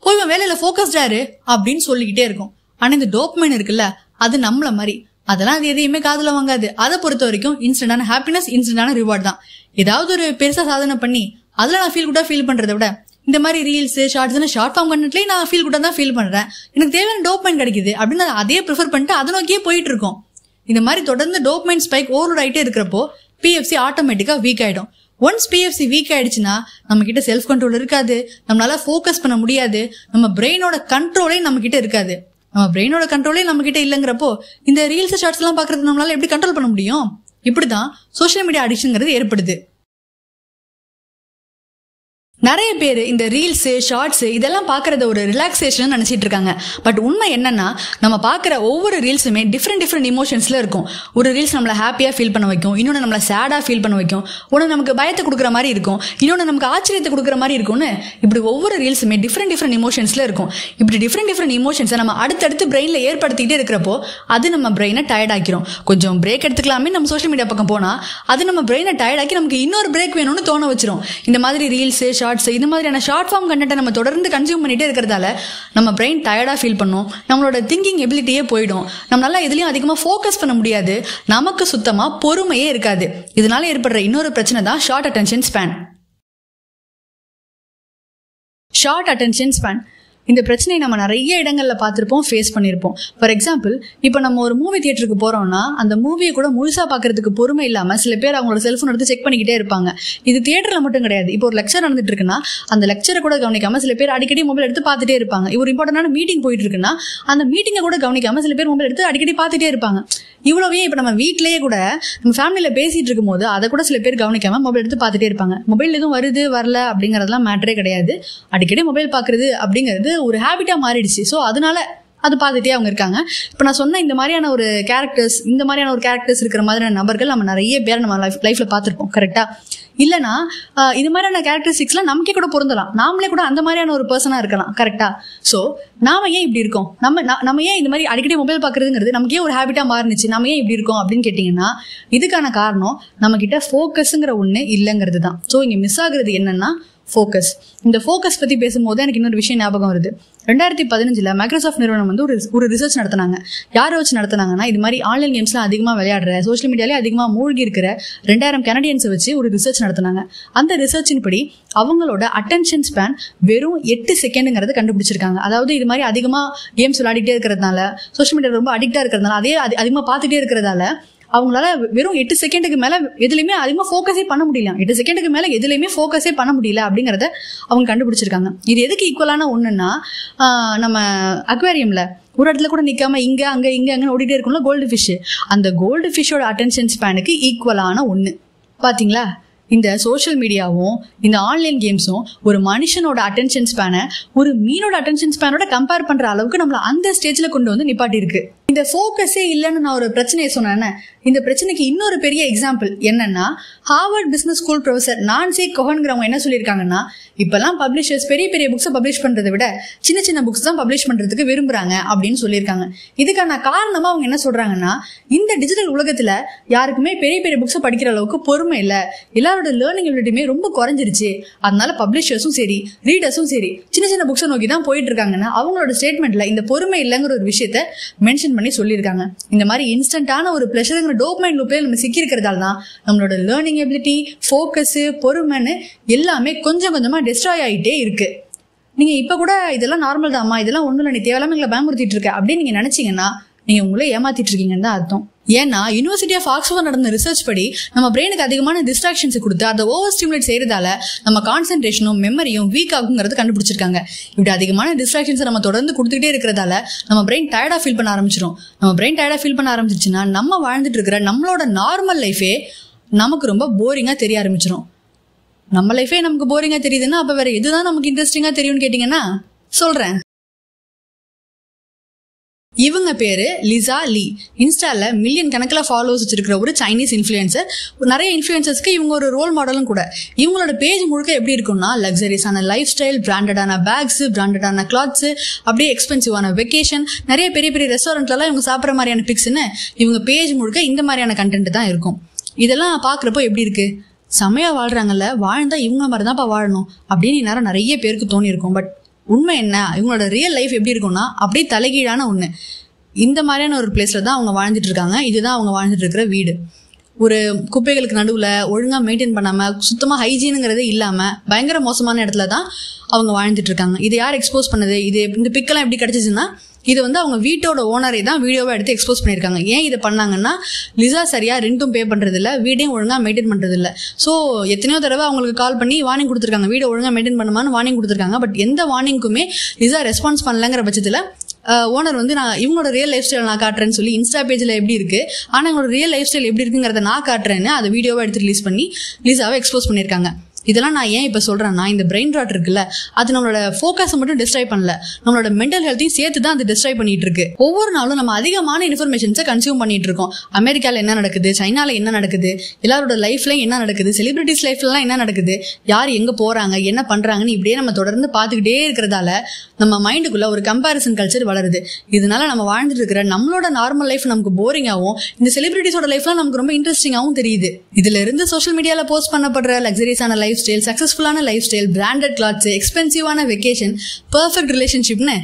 போய் வேலையில ஃபோக்கஸ்டாரு அப்படின்னு சொல்லிக்கிட்டே இருக்கும். ஆனா இந்த டோபமைன் இருக்குல்ல, அது நம்மள மாதிரி அதெல்லாம் அது எதையுமே காதுல வாங்காது. அதை பொறுத்த வரைக்கும் இன்ஸ்டன்டான ஹாப்பினஸ், இன்ஸ்டன்டான ரிவார்ட் தான். ஏதாவது ஒரு பெருசா சாதனை பண்ணி அதுல நான் ஃபீல் குட்டா ஃபீல் பண்றதை விட இந்த மாதிரி ரீல்ஸ், ஷார்ட்ஸ், ஷார்ட் ஃபார்ம் கண்டென்ட்லயே நான் ஃபீல் குட்டா தான் ஃபீல் பண்றேன், எனக்கு தேவையான டோபமைன் கிடைக்குது அப்படின்னு அதே ப்ரிஃபர் பண்ணிட்டு அதை நோக்கியே போயிட்டு இருக்கோம். இந்த மாதிரி தொடர்ந்து டோபமைன் ஸ்பைக் ஓவர்லோட் ஆயிட்டே இருக்கிறப்போ பிஎஃப்சி ஆட்டோமேட்டிக்கா வீக் ஆயிடும். ஒன்ஸ் பிஎஃப்சி வீக் ஆயிடுச்சுன்னா நம்ம கிட்ட செல்ஃப் கண்ட்ரோல் இருக்காது, நம்மளால ஃபோக்கஸ் பண்ண முடியாது, நம்ம பிரெயினோட கண்ட்ரோலே நம்ம கிட்ட இருக்காது. நம்ம பிரெயினோட கண்ட்ரோலே நம்ம கிட்ட இல்லைங்கிறப்போ இந்த ரீல்ஸ், ஷார்ட்ஸ் எல்லாம் பாக்குறது நம்மளால எப்படி கண்ட்ரோல் பண்ண முடியும்? இப்படிதான் சோசியல் மீடியா அடிக்ஷன்ங்கிறது ஏற்படுது. நிறைய பேர் இந்த ரீல்ஸ், ஷார்ட்ஸ் இதெல்லாம் பாக்குறத ஒரு ரிலாக்ஸேஷன் நினைச்சிட்டு இருக்காங்க. பட் உண்மை என்னன்னா, நம்ம பாக்குற ஒவ்வொரு ரீல்ஸுமே டிஃப்ரெண்ட் இமோஷன்ஸ்ல இருக்கும். ஒரு ரீல்ஸ் நம்மள ஹாப்பியா ஃபீல் பண்ண வைக்கும், இன்னொன்னு நம்மள சேடா ஃபீல் பண்ண வைக்கும், ஒன்னு நமக்கு பயத்தை கொடுக்குற மாதிரி இருக்கும், இன்னொன்னு நமக்கு ஆச்சரியத்தை கொடுக்குற மாதிரி இருக்கும்னு இப்படி ஒவ்வொரு ரீல்ஸுமே டிஃப்ரெண்ட் இமோஷன்ஸ்ல இருக்கும். இப்படி டிஃப்ரெண்ட் இமோஷன்ஸை நம்ம அடுத்தடுத்து பிரெயின்ல ஏற்படுத்திக்கிட்டே இருக்கிறப்போ அது நம்ம பிரெயினை டயர்ட் ஆக்கிரும். கொஞ்சம் பிரேக் எடுத்துக்கலாமே நம்ம சோஷியல் மீடியா பக்கம் போனா அது நம்ம பிரெயினை டயர்ட் ஆக்கி நமக்கு இன்னொரு பிரேக் வேணும்னு தோண வச்சிரும். இந்த மாதிரி ரீல்ஸ், இந்த மாதிரியான ஷார்ட் ஃபார்ம் கண்டென்ட்டை நம்ம தொடர்ந்து கன்சியூம் பண்ணிட்டே இருக்கிறதால நம்ம பிரெயின் டயர்டா ஃபீல் பண்ணும், நம்மளோட திங்கிங் எபிலிட்டியே போயிடும், நம்மளால எதுலயும் அதிகமா ஃபோக்கஸ் பண்ண முடியாது, நமக்கு சுத்தமா பொறுமையே இருக்காது. இதனால ஏற்படுற இன்னொரு பிரச்சனை தான் short attention span. Short attention span இந்த பிரச்சனையை நம்ம நிறைய இடங்கள்ல பார்த்திருப்போம், ஃபேஸ் பண்ணியிருப்போம். ஃபார் எக்ஸாம்பிள், இப்போ நம்ம ஒரு மூவி தியேட்டருக்கு போறோம்னா அந்த மூவியை கூட முழுசா பாக்குறதுக்கு பொறுமை இல்லாம சில பேர் அவங்களோட செல்போன் எடுத்து செக் பண்ணிக்கிட்டே இருப்பாங்க. இது தியேட்டர்ல மட்டும் கிடையாது. இப்போ ஒரு லெக்சர் நடந்துட்டு இருக்குன்னா அந்த லெக்சரை கூட கவனிக்காம சில பேர் அடிக்கடி மொபைல் எடுத்து பார்த்துட்டே இருப்பாங்க. ஒரு இம்பார்ட்டன்டான மீட்டிங் போயிட்டு இருக்குன்னா அந்த மீட்டிங்கை கூட கவனிக்காம சில பேர் மொபைல் எடுத்து அடிக்கடி பார்த்துட்டே இருப்பாங்க. இவ்வளவே இப்ப நம்ம வீட்லயே கூட நம்ம ஃபேமிலியில பேசிட்டு இருக்கும் போது அதை கூட சில பேர் கவனிக்காம மொபைல் எடுத்து பார்த்துட்டே இருப்பாங்க. மொபைல் எதுவும் வருது வரல அப்படிங்கறதெல்லாம் மேட்டரே கிடையாது. அடிக்கடி மொபைல் பாக்குறது அப்படிங்கிறது ஒரு ஹேபிட்டா மாறிடுச்சு. ஸோ அதனால அது பார்த்துட்டே அவங்க இருக்காங்க. இப்போ நான் சொன்ன இந்த மாதிரியான ஒரு கேரக்டர்ஸ் இருக்கிற மாதிரியான நபர்கள் நம்ம நிறைய பேர் நம்ம லைஃப்ல பார்த்துருப்போம். கரெக்டா? இல்லைன்னா இது மாதிரியான கேரக்டரிஸ்டிக்ஸ்லாம் நமக்கே கூட பொருந்தலாம். நாமளே கூட அந்த மாதிரியான ஒரு பர்சனா இருக்கலாம். கரெக்டா? ஸோ நாம ஏன் இப்படி இருக்கோம்? நம்ம ஏன் இந்த மாதிரி அடிக்கடி மொபைல் பார்க்கறதுங்கிறது நமக்கு ஏன் ஒரு ஹேபிட்டா மாறினுச்சு? நம்ம ஏன் இப்படி இருக்கோம் அப்படின்னு கேட்டீங்கன்னா இதுக்கான காரணம் நம்ம கிட்ட ஃபோக்கஸ்ங்கிற ஒண்ணு இல்லைங்கிறது தான். ஸோ இங்க மிஸ் ஆகுறது என்னன்னா ஃபோக்கஸ். இந்த ஃபோக்கஸ் பத்தி பேசும்போது எனக்கு இன்னொரு விஷயம் ஞாபகம் வருது. 2015 மைக்ரோசாஃப்ட் நிறுவனம் வந்து ஒரு ரிசர்ச் நடத்தினாங்க. யாரை வச்சு நடத்தினாங்கன்னா, இது மாதிரி ஆன்லைன் கேம்ஸ்லாம் அதிகமா விளையாடுற, சோஷியல் மீடியாலே அதிகமா மூழ்கி இருக்கிற 2000 கனடியன்ஸை வச்சு ஒரு ரிசர்ச் நடத்தினாங்க. அந்த ரிசர்ச்சின் படி அவங்களோட அட்டென்ஷன் ஸ்பேன் வெறும் 8 செகண்டுங்கிறத கண்டுபிடிச்சிருக்காங்க. அதாவது இது மாதிரி அதிகமா கேம்ஸ் விளையாடிட்டே இருக்கிறதுனால, சோஷியல் மீடியா ரொம்ப அடிக்டா இருக்கிறதுனால, அதே அதிகமா பார்த்துட்டே இருக்கிறதால அவங்களால வெறும் 8 செகண்டுக்கு மேல எதுலையுமே அதிகமா ஃபோக்கஸே பண்ண முடியல. 8 செகண்டுக்கு மேல எதுலையுமே ஃபோக்கஸே பண்ண முடியல அப்படிங்கறத அவங்க கண்டுபிடிச்சிருக்காங்க. இது எதுக்கு ஈக்குவலான ஒண்ணுன்னா, நம்ம அக்வேரியம்ல ஒரு இடத்துல கூட நிக்காம இங்க அங்க ஓடிட்டே இருக்கும்ல கோல்டு ஃபிஷ், அந்த கோல்டு ஃபிஷ்ஷோட அட்டென்ஷன் ஸ்பேனுக்கு ஈக்குவலான ஒண்ணு. பாத்தீங்களா? இந்த சோஷியல் மீடியாவும் இந்த ஆன்லைன் கேம்ஸும் ஒரு மனுஷனோட அட்டென்ஷன் ஸ்பேனை ஒரு மீனோட அட்டென்ஷன் ஸ்பேனோட கம்பேர் பண்ற அளவுக்கு நம்மள அந்த ஸ்டேஜ்ல கொண்டு வந்து நிப்பாட்டி இருக்கு. இந்த ஃபோக்கஸே இல்லைன்னு நான் ஒரு பிரச்சனையை சொன்னேன். இந்த பிரச்சனைக்கு இன்னொரு பெரிய எக்ஸாம்பிள் என்னன்னா, Harvard business school professor Nancy கோஹன்ங்கிறவங்க என்ன சொல்லியிருக்காங்கன்னா, இப்பெல்லாம் பப்ளிஷர்ஸ் பெரிய பெரிய புக்ஸை பப்ளிஷ் பண்றதை விட சின்ன சின்ன புக்ஸ் தான் பப்ளிஷ் பண்றதுக்கு விரும்புறாங்க அப்படின்னு சொல்லியிருக்காங்க. இதுக்கான காரணமா அவங்க என்ன சொல்றாங்கன்னா, இந்த டிஜிட்டல் உலகத்துல யாருக்குமே பெரிய பெரிய புக்ஸை படிக்கிற அளவுக்கு பொறுமை இல்லை, எல்லாரோட லேர்னிங் எபிலிட்டியுமே ரொம்ப குறைஞ்சிருச்சு. அதனால பப்ளிஷர்ஸும் சரி ரீடர்ஸும் சரி சின்ன சின்ன புக்ஸை நோக்கி தான் போயிட்டு இருக்காங்கன்னா அவங்களோட ஸ்டேட்மெண்ட்ல இந்த பொறுமை இல்லைங்கிற ஒரு விஷயத்த மென்ஷன் பண்ணி சொல்லியிருக்காங்க. இந்த மாதிரி இன்ஸ்டன்டான ஒரு பிளஷருங்கிற டோபமைன் லூப்ல நம்ம சிக்கி இருக்கிறதால தான் நம்மளோட லேர்னிங் எபிலிட்டி, ஃபோக்கஸ், பொறுமைன்னு எல்லாமே கொஞ்சம் கொஞ்சமா டெஸ்ட்ராய் ஆகிட்டே இருக்கு. நீங்க இப்ப கூட இதெல்லாம் நார்மல் தான்மா, இதெல்லாம் ஒண்ணும் இல்லை, நீ தேவையில்லாம எங்களை பயமுறுத்திட்டு இருக்க அப்படின்னு நீங்க நினைச்சீங்கன்னா நீங்க உங்களே ஏமாத்திட்டு இருக்கீங்கன்னு தான் அர்த்தம். ஏன்னா யூனிவர்சிட்டி ஆஃப் ஆக்ஸ்போர்ட் நடந்த ரிசர்ச் படி நம்ம பிரெயினுக்கு அதிகமான டிஸ்ட்ராக்ஷன்ஸ் கொடுத்து அதை ஓவர் ஸ்டிமுலேட் செய்யறதால நம்ம கான்சென்ட்ரேஷனும் மெமரியும் வீக் ஆகுங்கிறது கண்டுபிடிச்சிருக்காங்க. இப்படி அதிகமான டிஸ்ட்ராக்ஷன்ஸை நம்ம தொடர்ந்து கொடுத்துக்கிட்டே இருக்கிறதால நம்ம பிரெயின் டயர்டா ஃபீல் பண்ண ஆரம்பிச்சிடும். நம்ம பிரெயின் டயர்டா ஃபீல் பண்ண ஆரம்பிச்சிச்சுன்னா நம்ம வாழ்ந்துட்டு இருக்கிற நம்மளோட நார்மல் லைஃபே நமக்கு ரொம்ப போரிங்கா தெரிய ஆரம்பிச்சிடும். நம்ம லைஃபே நமக்கு போரிங்கா தெரியுதுன்னா அப்ப வேற எதுதான் நமக்கு இன்ட்ரெஸ்டிங்கா தெரியும்னு கேட்டீங்கன்னா சொல்றேன். இவங்க பேரு லிசா லீ. இன்ஸ்டால மில்லியன் கணக்கில் ஃபாலோவர்ஸ் வச்சிருக்கிற ஒரு சைனீஸ் இன்ஃபுளுசர். நிறைய இன்ஃபுளுசர்ஸ்க்கு இவங்க ஒரு ரோல் மாடலும் கூட. இவங்களோட பேஜ் முழுக்க எப்படி இருக்கும்னா, லக்ஸரிஸான லைஃப் ஸ்டைல், பிராண்டடான பேக்ஸ், பிராண்டடான கிளாத்ஸ், அப்படியே எக்ஸ்பென்சிவான வெக்கேஷன், நிறைய பெரிய பெரிய ரெஸ்டாரண்ட்லாம் இவங்க சாப்பிட்ற மாதிரியான பிக்ஸ்ன்னு இவங்க பேஜ் முழுக்க இந்த மாதிரியான கண்டென்ட் தான் இருக்கும். இதெல்லாம் பாக்குறப்போ எப்படி இருக்கு, செமையா வாழ்றாங்கல்ல, வாழ்ந்தா இவங்க மாதிரி தான்ப்பா வாழணும் அப்படின்னு நேரம் நிறைய பேருக்கு தோணி இருக்கும். பட் உண்மை என்ன, இவங்களோட ரியல் லைஃப் எப்படி இருக்கும்னா அப்படியே தலைகீழான ஒண்ணு. இந்த மாதிரியான ஒரு பிளேஸ்ல தான் அவங்க வாழ்ந்துட்டு இருக்காங்க. இதுதான் அவங்க வாழ்ந்துட்டு இருக்கிற வீடு. ஒரு குப்பைகளுக்கு நடுவுல ஒழுங்கா மெயின்டைன் பண்ணாம, சுத்தமா ஹைஜீனுங்கிறதே இல்லாம பயங்கர மோசமான இடத்துல தான் அவங்க வாழ்ந்துட்டு இருக்காங்க. இது யார் எக்ஸ்போஸ் பண்ணது, இது இந்த பிக்கெல்லாம் எப்படி கிடைச்சிச்சுன்னா இது அவங்க வீட்டோட ஓனரை தான் வீடியோவை எடுத்து எக்ஸ்போஸ் பண்ணியிருக்காங்க. ஏன் இதை பண்ணாங்கன்னா, லிசா சரியா ரெண்டும் பே பண்றது இல்லை, வீடையும் ஒழுங்கா மெயின்டைன் பண்றது இல்லை. ஸோ எத்தனையோ தடவை அவங்களுக்கு கால் பண்ணி வார்னிங் கொடுத்துருக்காங்க, வீடை ஒழுங்கா மெயின்டைன் பண்ணுமான்னு வார்னிங் கொடுத்துருக்காங்க. பட் எந்த வார்னிங்குமே லிசா ரெஸ்பான்ஸ் பண்ணலங்கிற பட்சத்தில் ஓனர் நான் இவங்களோட ரியல் லைஃப் ஸ்டைல் நான் காட்டுறேன்னு சொல்லி இன்ஸ்டா பேஜ்ல எப்படி இருக்கு, ஆனா இவங்களோட ரியல் லைஃப் ஸ்டைல் எப்படி இருக்குங்கிறத நான் காட்டுறேன்னு அதை வீடியோவை எடுத்து ரிலீஸ் பண்ணி லிசாவை எக்ஸ்போஸ் பண்ணியிருக்காங்க. இதெல்லாம் நான் ஏன் இப்ப சொல்றேன்னா, இந்த பிரெயின் ராட் இருக்குல்ல, அது நம்மளோட ஃபோக்கஸை மட்டும் டிஸ்ட்ராய் பண்ணல, நம்மளோட மென்டல் ஹெல்த்தையும் சேர்த்து தான் அது டிஸ்ட்ராய் பண்ணிட்டு இருக்கு. ஒவ்வொரு நாளும் நம்ம அதிகமான இன்ஃபர்மேஷன்ஸை கன்சியூம் பண்ணிட்டு இருக்கோம். அமெரிக்கால என்ன நடக்குது, சைனால என்ன நடக்குது, எல்லாரோட லைஃப்ல என்ன நடக்குது, செலிபிரிட்டிஸ் லைஃப்லாம் என்ன நடக்குது, யார் எங்க போறாங்க, என்ன பண்றாங்கன்னு இப்படியே நம்ம தொடர்ந்து பார்த்துக்கிட்டே இருக்கிறதால நம்ம மைண்டுக்குள்ள ஒரு கம்பேரிசன் கல்ச்சர் வளருது. இதனால நம்ம வாழ்ந்துட்டு இருக்கிற நம்மளோட நார்மல் லைஃப் நமக்கு போரிங்காகவும், இந்த செலிபிரிட்டிஸோட லைஃப்லாம் நமக்கு ரொம்ப இன்ட்ரெஸ்டிங்காகவும் தெரியுது. இதுல இருந்து சோஷியல் மீடியால போஸ்ட் பண்ணப்படுற லக்ஸரிஸான லைஃப் ஸ்டைல், சக்சஸ்ஃபுல்லான லைஃப் ஸ்டைல், பிராண்டட் கிளாத்ஸ், எக்ஸ்பென்சிவான வெக்கேஷன், பெர்ஃபெக்ட் ரிலேஷன்ஷிப்னு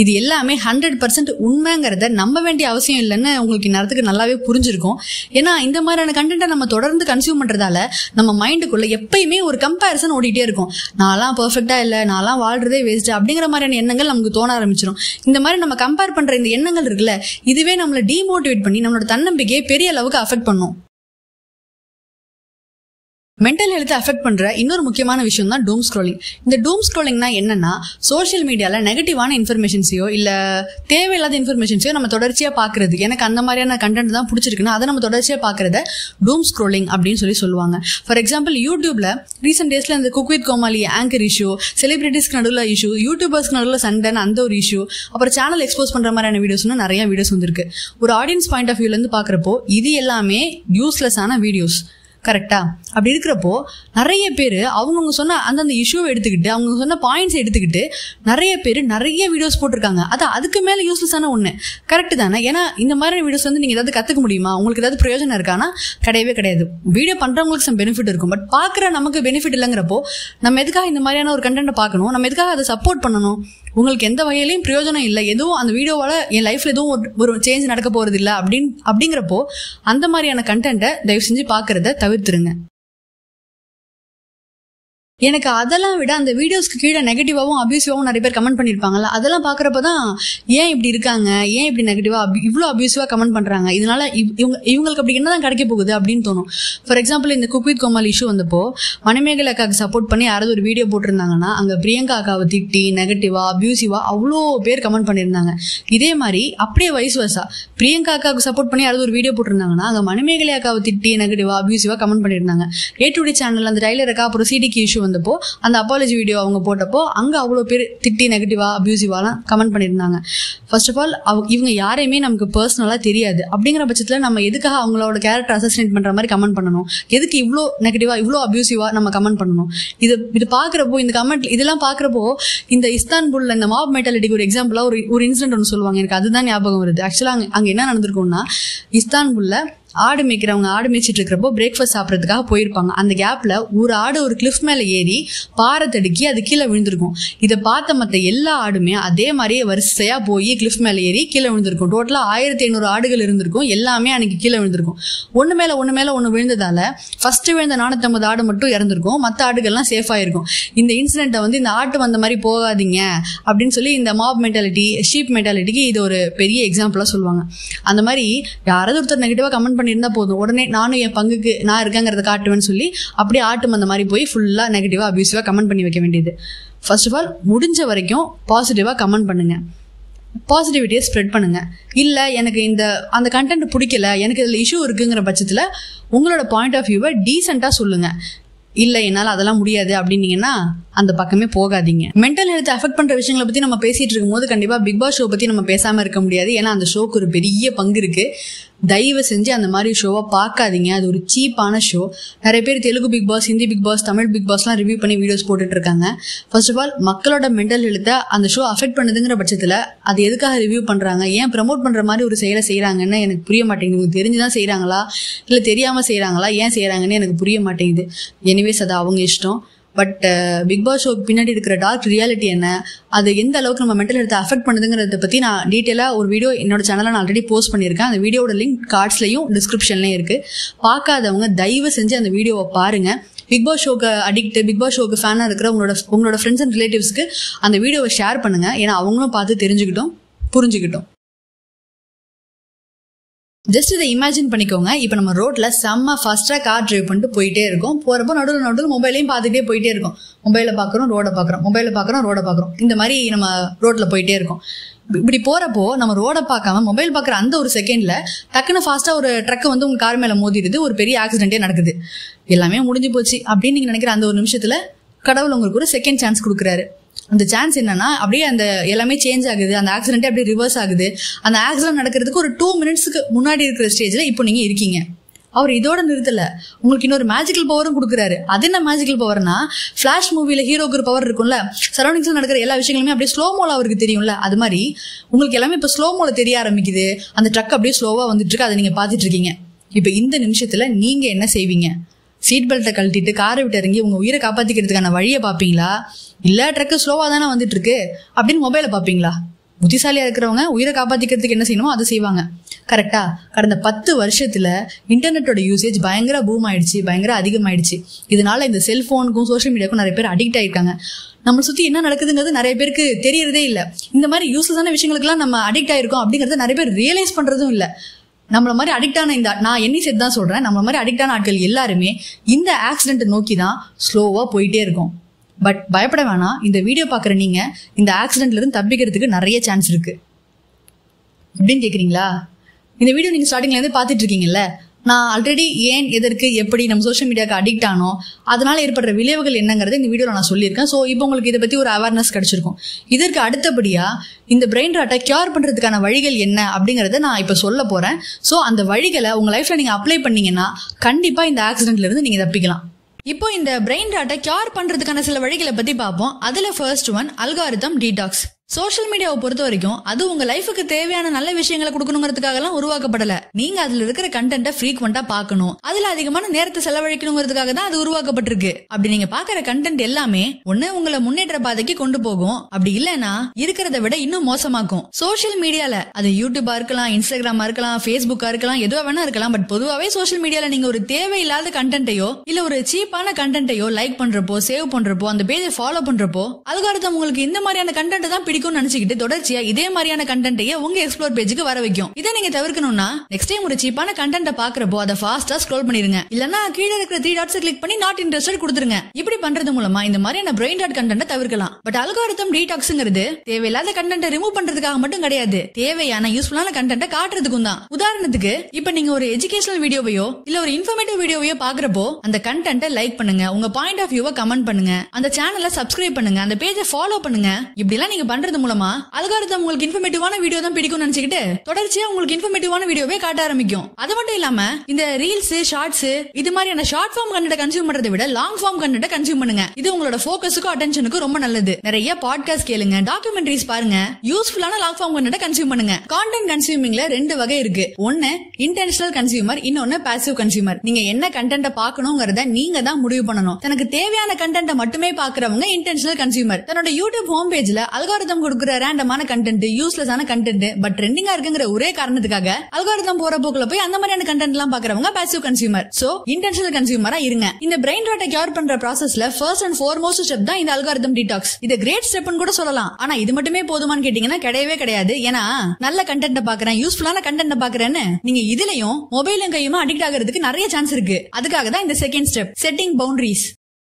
இது எல்லாமே 100% உண்மைங்கிறத நம்ப வேண்டிய அவசியம் இல்லைன்னு உங்களுக்கு நேரத்துக்கு நல்லாவே புரிஞ்சிருக்கும். ஏன்னா இந்த மாதிரியான கண்டென்ட்டை நம்ம தொடர்ந்து கன்சியூம் பண்றதால நம்ம மைண்டுக்குள்ள எப்பயுமே ஒரு கம்பேரிசன் ஓடிட்டே இருக்கும். நான்லாம் பெர்ஃபெக்டா இல்லை, நான்லாம் வாழ்றதே வேஸ்ட் அப்படிங்கிற மாதிரியான எண்ணங்கள் நமக்கு தோண ஆரம்பிச்சிடும். இந்த மாதிரி நம்ம கம்பேர் பண்ற இந்த எண்ணங்கள் இருக்குல்ல, இதுவே நம்மளை டிமோட்டிவேட் பண்ணி நம்மளோட தன்னம்பிக்கையை பெரிய அளவுக்கு அஃபெக்ட் பண்ணும். மென்டல் ஹெல்த்தை அஃபெக்ட் பண்ற இன்னொரு முக்கியமான விஷயம் தான் டூம் ஸ்க்ரோலிங். இந்த டூம் ஸ்க்ரோலிங்னா என்னன்னா, சோஷியல் மீடியால நெகட்டிவான இன்ஃபர்மேஷன்ஸையோ இல்ல தேவையில்லாத இன்ஃபர்மேஷன்ஸையோ நம்ம தொடர்ச்சியா பாக்குறது, எனக்கு அந்த மாதிரியான கண்டென்ட் தான் பிடிச்சிருக்குன்னா அதை நம்ம தொடர்ச்சியா பாக்குறத டூம் ஸ்க்ரோலிங் அப்படின்னு சொல்லுவாங்க. ஃபார் எக்ஸாம்பிள், யூடியூப்ல ரீசெண்ட் டேஸ்ல இந்த cook with Comali anchor issue, செலிபிரிட்டிஸ்க்கு நடுவில் இஷ்யூ, யூடியூபர்ஸ்க்கு நடுவில் சண்டைன்னு அந்த ஒரு இஷ்யூ, அப்புறம் சேனல் எக்ஸ்போஸ் பண்ற மாதிரியான வீடியோஸ்னு நிறைய வீடியோஸ் வந்திருக்கு. ஒரு ஆடியன்ஸ் பாயிண்ட் ஆஃப் வியூல இருந்து பாக்குறப்போ இது எல்லாமே யூஸ்லெஸ் ஆன வீடியோஸ். கரெக்டா? அப்படி இருக்கிறப்போ நிறைய பேர் அவங்கவுங்க சொன்ன அந்தந்த இஷ்யூவை எடுத்துக்கிட்டு, அவங்க சொன்ன பாயிண்ட்ஸ் எடுத்துக்கிட்டு நிறைய பேர் நிறைய வீடியோஸ் போட்டிருக்காங்க. அது அதுக்கு மேல யூஸ்லெஸ்ஸான ஒண்ணு. கரெக்ட் தானே? ஏன்னா இந்த மாதிரி வீடியோஸ் நீங்க ஏதாவது கத்துக்க முடியுமா, உங்களுக்கு ஏதாவது பிரயோஜனம் இருக்கானா? கிடையவே கிடையாது. வீடியோ பண்றவங்களுக்கு சம் பெனிஃபிட் இருக்கும், பட் பாக்குற நமக்கு பெனிஃபிட் இல்லைங்கிறப்போ நம்ம எதுக்காக இந்த மாதிரியான ஒரு கண்டென்ட் பார்க்கணும், நம்ம எதுக்காக அதை சப்போர்ட் பண்ணணும்? உங்களுக்கு எந்த வகையிலையும் பிரயோஜனம் இல்லை, எதுவும் அந்த வீடியோவால என் லைஃப்ல எதுவும் ஒரு சேஞ்ச் நடக்க போறது இல்லை அப்படிங்கிறப்போ அந்த மாதிரியான கண்டென்ட்டை தயவு செஞ்சு பாக்குறத தவிர்த்துருங்க. எனக்கு அதெல்லாம் விட அந்த வீடியோஸ்க்கு கீழே நெகட்டிவாவும் அபியூசிவாவும் நிறைய பேர் கமெண்ட் பண்ணிருப்பாங்கல்ல, அதெல்லாம் பாக்குறப்பதான் ஏன் இப்படி இருக்காங்க, ஏன் இப்படி நெகட்டிவா இவ்வளவு அபியூசிவா கமெண்ட் பண்றாங்க, இதனால இவங்களுக்கு அப்படி என்னதான் கிடைக்க போகுது அப்படின்னு தோணும். ஃபார் எக்ஸாம்பிள், இந்த குக் வித் கோமாளி இஷ்யூ வந்தப்போ மணிமேகலை அக்காவுக்கு சப்போர்ட் பண்ணி யாராவது ஒரு வீடியோ போட்டிருந்தாங்கன்னா அங்க பிரியங்கா அக்காவை திட்டி நெகட்டிவா அபியூசிவா அவ்வளோ பேர் கமெண்ட் பண்ணியிருந்தாங்க. இதே மாதிரி அப்படியே வைஸ் வர்சா பிரியங்கா அக்காவுக்கு சப்போர்ட் பண்ணி யாராவது ஒரு வீடியோ போட்டிருந்தாங்கன்னா அங்க மணிமேகலை அக்காவை திட்டி நெகட்டிவா அபியூசிவா கமெண்ட் பண்ணியிருந்தாங்க. A2D சேனல் அந்த டைலர் அக்கா அப்புறம் சிடிக்கு இஷ்யூ வந்தப்போ அந்த அப்பாலஜி வீடியோ அவங்க போட்டப்போ அங்க அவ்வளவு பேர் திட்டி நெகட்டிவா அபியூசிவாலாம் கமெண்ட் பண்ணியிருந்தாங்க. ஃபர்ஸ்ட் ஆஃப் ஆல் இவங்க யாரையுமே நமக்கு பர்சனலா தெரியாது. அப்படிங்கிற பட்சத்துல நம்ம எதுக்காக அவங்களோட கேரக்டர் அசசினேட் பண்ற மாதிரி கமெண்ட் பண்ணணும்? எதுக்கு இவ்வளோ நெகட்டிவா இவ்வளோ அபியூசிவா நம்ம கமெண்ட் பண்ணணும்? இது பாக்குறப்போ இந்த கமெண்ட் இதெல்லாம் பாக்குறப்போ இந்த இஸ்தான்புல்ல இந்த மாப் மென்டாலிட்டிக்கு ஒரு எக்ஸாம்பிளா ஒரு இன்சிடென்ட் ஒன்று சொல்லுவாங்க. எனக்கு அதுதான் ஞாபகம் வருது. ஆக்சுவலா அங்க என்ன நடந்திருக்கும்னா, இஸ்தான்புல்ல ஆடு மேய்க்கிறவங்க ஆடு மேய்ச்சிட்டு இருக்கிறப்போ பிரேக்ஃபாஸ்ட் சாப்பிட்றதுக்காக போயிருப்பாங்க. அந்த கேப்ல ஒரு ஆடு ஒரு கிளிஃப் மேல ஏறி பாறை தடுக்கி அது கீழே விழுந்திருக்கும். இதை பார்த்த மற்ற எல்லா ஆடுமே அதே மாதிரியே வரிசையா போய் கிளிஃப் மேல ஏறி கீழே விழுந்திருக்கும். டோட்டலா 1500 ஆடுகள் இருந்திருக்கும். எல்லாமே அன்னைக்கு கீழே விழுந்திருக்கும். ஒண்ணு மேல ஒண்ணு விழுந்ததால ஃபர்ஸ்ட் விழுந்த 450 ஆடு மட்டும் இறந்திருக்கும். மற்ற ஆடுகள்லாம் சேஃபா இருக்கும். இந்த இன்சிடென்ட்டை இந்த ஆட்டு வந்த மாதிரி போகாதீங்க அப்படின்னு சொல்லி இந்த மாப் மென்டாலிட்டி ஷீப் மென்டாலிட்டிக்கு இது ஒரு பெரிய எக்ஸாம்பிளா சொல்லுவாங்க. அந்த மாதிரி யாராவது ஒருத்தர் நெகட்டிவா கமெண்ட் பண்ணியிருந்தா போதும், உடனே நானும் என் பங்குக்கு நான் இருக்கேங்கிறத காட்டுவேன்னு சொல்லி அப்படியே ஆட்டும் அந்த மாதிரி போய் ஃபுல்லா நெகட்டிவா அபியூசிவா கமெண்ட் பண்ணி வைக்க வேண்டியது. ஃபர்ஸ்ட் ஆஃப் ஆல் முடிஞ்ச வரைக்கும் பாசிட்டிவா கமெண்ட் பண்ணுங்க, பாசிட்டிவிட்டியை ஸ்ப்ரெட் பண்ணுங்க. இல்ல எனக்கு அந்த கண்டென்ட் பிடிக்கல, எனக்கு இதுல இஷ்யூ இருக்குங்கிற பட்சத்துல உங்களோட பாயிண்ட் ஆஃப் வியூவை டீசெண்டா சொல்லுங்க. இல்ல என்னால அதெல்லாம் முடியாது அப்படின்னீங்கன்னா அந்த பக்கமே போகாதீங்க. மென்டல் ஹெல்த் அஃபெக்ட் பண்ற விஷயங்களை பத்தி நம்ம பேசிட்டு இருக்கும் போது கண்டிப்பா பிக் பாஸ் ஷோ பத்தி நம்ம பேசாம இருக்க முடியாது. ஏன்னா அந்த ஷோக்கு ஒரு பெரிய பங்கு இருக்கு. தயவு செஞ்சு அந்த மாதிரி ஷோவை பார்க்காதீங்க. அது ஒரு சீப்பான ஷோ. நிறைய பேர் Telugu Bigg Boss, Hindi Bigg Boss, Tamil Bigg பாஸ்லாம் ரிவ்யூ பண்ணி வீடியோஸ் போட்டுட்டு இருக்காங்க. ஃபர்ஸ்ட் ஆஃப் ஆல் மக்களோட மென்டல் ஹெல்த்தை அந்த ஷோ அஃபெக்ட் பண்ணுதுங்கிற பட்சத்துல அது எதுக்காக ரிவ்யூ பண்றாங்க, ஏன் ப்ரமோட் பண்ற மாதிரி ஒரு செயலை செய்யறாங்கன்னு எனக்கு புரிய மாட்டேங்குது. உங்களுக்கு தெரிஞ்சுதான் செய்யறாங்களா இல்ல தெரியாம செய்யறாங்களா, ஏன் செய்யறாங்கன்னு எனக்கு புரிய மாட்டேங்குது. எனிவேஸ் அது அவங்க இஷ்டம். பட் பிக் பாஸ் ஷோக்கு பின்னாடி இருக்கிற டார்க் ரியாலிட்டி என்ன, அது எந்த அளவுக்கு நம்ம மென்டல் ஹெல்த்தை அஃபெக்ட் பண்ணுதுங்கிறத பத்தி நான் டீட்டெயிலா ஒரு வீடியோ என்னோட சேனல்ல நான் ஆல்ரெடி போஸ்ட் பண்ணியிருக்கேன். அந்த வீடியோட லிங்க் கார்ட்ஸ்லயும் டிஸ்கிரிப்ஷன்லயும் இருக்கு. பார்க்காதவங்க தயவு செஞ்சு அந்த வீடியோவை பாருங்க. பிக் பாஸ் ஷோக்கு அடிக்ட், பிக் பாஸ் ஷோக்கு ஃபேனா இருக்கிற உங்களோட ஃப்ரெண்ட்ஸ் அண்ட் ரிலேட்டிவ்ஸ்க்கு அந்த வீடியோவை ஷேர் பண்ணுங்க. ஏன்னா அவங்களும் பார்த்து தெரிஞ்சுக்கிட்டோம், புரிஞ்சுக்கிட்டோம். ஜஸ்ட் இதை இமேஜின் பண்ணிக்கோங்க. இப்போ நம்ம ரோட்ல செம்ம ஃபாஸ்டா கார் டிரைவ் பண்ணிட்டு போயிட்டே இருக்கோம். போறப்போ நடுவில் மொபைலையும் பார்த்துட்டே போயிட்டே இருக்கோம். மொபைலை பார்க்குறோம், ரோட பார்க்குறோம், மொபைலை பார்க்குறோம், ரோட பார்க்குறோம். இந்த மாதிரி நம்ம ரோட்ல போயிட்டே இருக்கோம். இப்படி போறப்போ நம்ம ரோட பார்க்காம மொபைல் பார்க்குற அந்த ஒரு செகண்ட்ல டக்குன்னு ஃபாஸ்டா ஒரு ட்ரக் உங்க கார் மேல மோதிடுது. ஒரு பெரிய ஆக்சிடென்டே நடக்குது. எல்லாமே முடிஞ்சு போச்சு அப்படின்னு நீங்க நினைக்கிற அந்த ஒரு நிமிஷத்துல கடவுள் உங்களுக்கு ஒரு செகண்ட் சான்ஸ் கொடுக்குறாரு. அந்த சான்ஸ் என்னன்னா அப்படியே அந்த எல்லாமே சேஞ்ச் ஆகுது. அந்த ஆக்சிடென்ட் அப்படியே ரிவர்ஸ் ஆகுது. அந்த ஆக்சிடென்ட் நடக்கிறதுக்கு ஒரு 2 மினிட்ஸ்க்கு முன்னாடி இருக்கிற ஸ்டேஜ்ல இப்போ நீங்க இருக்கீங்க. அவர் இதோட நிறுத்தல, உங்களுக்கு இன்னொரு மேஜிக்கல் பவரும் கொடுக்குறாரு. அது என்ன மேஜிக்கல் பவர்னா, ஃபிளாஷ் மூவில ஹீரோக்கு ஒரு பவர் இருக்கும்ல, சரௌண்டிங்ஸ்ல நடக்கிற எல்லா விஷயங்களுமே அப்படியே ஸ்லோ மோல அவருக்கு தெரியும்ல, அது மாதிரி உங்களுக்கு எல்லாமே இப்ப ஸ்லோ மோல தெரிய ஆரம்பிக்குது. அந்த ட்ரக் அப்படியே ஸ்லோவா வந்துட்டு இருக்கு, அதை நீங்க பாத்துட்டு இருக்கீங்க. இப்ப இந்த நிமிஷத்துல நீங்க என்ன செய்வீங்க? சீட் பெல்ட்டை கழட்டிட்டு காரை விட்டு இறங்கி உங்க உயிரை காப்பாத்திக்கிறதுக்கான வழியை பாப்பீங்களா, இல்ல ட்ரக்கு ஸ்லோவா தானே வந்துட்டு இருக்கு அப்படின்னு மொபைலை பாப்பீங்களா? புத்திசாலியா இருக்கிறவங்க உயிரை காப்பாத்திக்கிறதுக்கு என்ன செய்யணுமோ அதை செய்வாங்க. கரெக்டா? கடந்த 10 வருஷத்துல இன்டர்நெட்டோட யூசேஜ் பயங்கர பூம் ஆயிடுச்சு, பயங்கர அதிகமாயிடுச்சு. இதனால இந்த செல்போனுக்கும் சோஷியல் மீடியாவுக்கும் நிறைய பேர் அடிக்ட் ஆயிருக்காங்க. நம்ம சுத்தி என்ன நடக்குதுங்கிறது நிறைய பேருக்கு தெரியறதே இல்ல. இந்த மாதிரி யூஸ்லெஸ்ஸான விஷயங்களுக்குலாம் நம்ம அடிக்ட் ஆயிருக்கோம் அப்படிங்கறத நிறைய பேர் ரியலைஸ் பண்றதும் இல்ல. நம்மள மாதிரி அடிக்ட் ஆன நான் எண்ணி சேர்த்து தான் சொல்றேன், நம்மள மாதிரி அடிக்ட் ஆன ஆட்கள் எல்லாருமே இந்த ஆக்சிடென்ட் நோக்கி தான் ஸ்லோவா போயிட்டே இருக்கும். பட் பயப்பட வேணாம். இந்த வீடியோ பாக்குற நீங்க இந்த ஆக்சிடென்ட்ல இருந்து தப்பிக்கிறதுக்கு நிறைய சான்ஸ் இருக்கு. அப்படின்னு கேக்குறீங்களா? இந்த வீடியோ நீங்க ஸ்டார்டிங்ல இருந்து பாத்துட்டு இருக்கீங்கல்ல, நான் ஆல்ரெடி ஏன், எதற்கு, எப்படி நம்ம சோஷியல் மீடியாவுக்கு அடிக்ட் ஆனோம், அதனால ஏற்படுற விளைவுகள் என்னங்கிறது இந்த வீடியோல நான் சொல்லியிருக்கேன். ஸோ இப்போ உங்களுக்கு இதை பத்தி ஒரு அவேர்னஸ் கிடைச்சிருக்கும். இதற்கு அடுத்தபடியா இந்த பிரெயின் ராட்டை கியூர் பண்றதுக்கான வழிகள் என்ன அப்படிங்கறத நான் இப்ப சொல்ல போறேன். ஸோ அந்த வழிகளை உங்க லைஃப்ல நீங்க அப்ளை பண்ணீங்கன்னா கண்டிப்பா இந்த ஆக்சிடென்ட்ல இருந்து நீங்க தப்பிக்கலாம். இப்போ இந்த பிரெயின் ராட்டை கியூர் பண்றதுக்கான சில வழிகளை பத்தி பார்ப்போம். அதுல first one algorithm detox. Social மீடியாவை பொறுத்த வரைக்கும் அது உங்க லைஃபுக்கு தேவையான நல்ல விஷயங்களை கொடுக்கணுங்கிறதுக்காக எல்லாம் உருவாக்கப்படல. நீங்க அதுல இருக்கிற கண்டென்ட்டை ஃப்ரீக்வெண்டா பார்க்கணும், அதுல அதிகமான நேரத்தை செலவழிக்கணுங்கிறதுக்காக தான் அது உருவாக்கப்பட்டிருக்கு. அப்படி நீங்க பாக்குற கண்டென்ட் எல்லாமே ஒண்ணு உங்களை முன்னேற்ற பாதைக்கு கொண்டு போகும், அப்படி இல்லைன்னா இருக்கிறத விட இன்னும் மோசமாக்கும். சோஷியல் மீடியால அது யூடியூபா இருக்கலாம், இன்ஸ்டாகிராமா இருக்கலாம், ஃபேஸ்புக்கா இருக்கலாம், எதுவா வேணா இருக்கலாம். பட் பொதுவாவே சோஷியல் மீடியால நீங்க ஒரு தேவையில்லாத கண்டென்ட்டையோ இல்ல ஒரு சீப்பான கண்டென்ட்டையோ லைக் பண்றப்போ, சேவ் பண்றப்போ, அந்த பேஜை ஃபாலோ பண்றப்போ அல்காரிதம் உங்களுக்கு இந்த மாதிரியான கண்டென்ட் தான் பிடிக்கும்னு நினைச்சுக்கிட்டு தொடர்ச்சியா இதே மாதிரியான கண்டென்ட்டையே உங்க எக்ஸ்ப்ளோர் பேஜுக்கு வர வைக்கும். இதை நீங்க தவிர்க்கணும்னா நெக்ஸ்ட் டைம் ஒரு சீப்பான கண்டென்ட் பாக்குறப்போ அதை ஃபாஸ்டா ஸ்க்ரோல் பண்ணிருங்க. இல்லன்னா கீழே இருக்கிற 3 டாட்ஸ் கிளிக் பண்ணி நாட் இன்ட்ரெஸ்டட் கொடுத்துருங்க. இப்படி பண்றது மூலமா இந்த மாதிரியான பிரெயின் டாட் கண்டென்ட் தவிர்க்கலாம். பட் அல்காரிதம் டீடாக்ஸ்ங்கிறது தேவையில்லாத கண்டென்ட் ரிமூவ் பண்றதுக்காக மட்டும் கிடையாது, தேவையான யூஸ்ஃபுல்லான கண்டென்ட் காட்டுறதுக்கும் தான். உதாரணத்துக்கு இப்ப நீங்க ஒரு எஜுகேஷனல் வீடியோவையோ இல்ல ஒரு இன்ஃபர்மேட்டிவ் வீடியோவையோ பாக்குறப்போ அந்த கண்டென்ட்டை லைக் பண்ணுங்க, உங்க பாயிண்ட் ஆஃப் வியூவை கமெண்ட் பண்ணுங்க, அந்த சேனலை சப்ஸ்கிரைப் பண்ணுங்க, அந்த பேஜை ஃபாலோ பண்ணுங்க. இப்படி எல்லாம் நீங்க பண்றது மூலமா அல்காரிதம் உங்களுக்கு இன்ஃபர்மேட்டிவான வீடியோ தான் பிடிக்கும்னு நினைச்சுக்கிட்டு தொடர்ச்சியா உங்களுக்கு இன்ஃபர்மேட்டிவான வீடியோவே காட்ட ஆரம்பிக்கும். அது மட்டும் இல்லாம இந்த ரீல்ஸ், ஷார்ட்ஸ் இது மாதிரியான ஷார்ட் ஃபார்ம் கண்டென்ட் கன்சியூம் பண்றதை விட லாங் ஃபார்ம் கண்டென்ட் கன்சியூம் பண்ணுங்க. இது உங்களோட ஃபோக்கஸுக்கும் அட்டென்ஷனுக்கும் ரொம்ப நல்லது. நிறைய பாட்காஸ்ட் கேளுங்க, டாக்குமெண்ட்ரிஸ் பாருங்க, யூஸ்ஃபுல்லான லாங் ஃபார்ம் கண்டென்ட் கன்சியூம் பண்ணுங்க. கான்டென்ட் கன்சியூமிங்ல 2 வகை இருக்கு. ஒன்னு இன்டென்ஷனல் கன்சியூமர், இன்னொன்னு பாசிவ் கன்சியூமர். நீங்க என்ன கண்டென்ட் பார்க்கணும்ங்கறத நீங்க தான் முடிவு பண்ணணும். தனக்கு தேவையான கண்டென்ட் மட்டுமே பாக்குறவங்க இன்டென்ஷனல் கன்சியூமர். தன்னோட யூடியூப் ஹோம் பேஜ்ல அல்காரிதம் கொடுக்கிற ரேண்டமான கண்டென்ட், யூஸ்லெஸ்ஸான கண்டென்ட் பட் ட்ரெண்டிங்கா இருக்குங்கிற ஒரே காரணத்துக்காக அல்காரிதம் போற போக்குல போய் அந்த மாதிரியான கண்டென்ட் எல்லாம் பாக்குறவங்க பாசிவ் கன்சியூமர். சோ இன்டென்ஷனல் கன்சியூமரா இருங்க. இந்த பிரெயின் ராட்டை கியூர் பண்ற ப்ராசஸ்ல ஃபர்ஸ்ட் அண்ட் ஃபார்மோஸ்ட் ஸ்டெப் தான் இந்த அல்காரிதம் டீடாக்ஸ். இது கிரேட் ஸ்டெப்னு கூட சொல்லலாம். ஆனா இது மட்டுமே போதுமான்னு கேட்டீங்கன்னா கிடையவே கிடையாது. ஏன்னா நல்ல கண்டென்ட் பாக்குறேன், யூஸ்ஃபுல்லான கண்டென்ட் பாக்குறேன்னு நீங்க இதுலயும் மொபைலும் கையுமா அடிக்ட் ஆகிறதுக்கு நிறைய சான்ஸ் இருக்கு. அதுக்காக தான் இந்த செகண்ட் ஸ்டெப், செட்டிங் பவுண்டரிஸ்.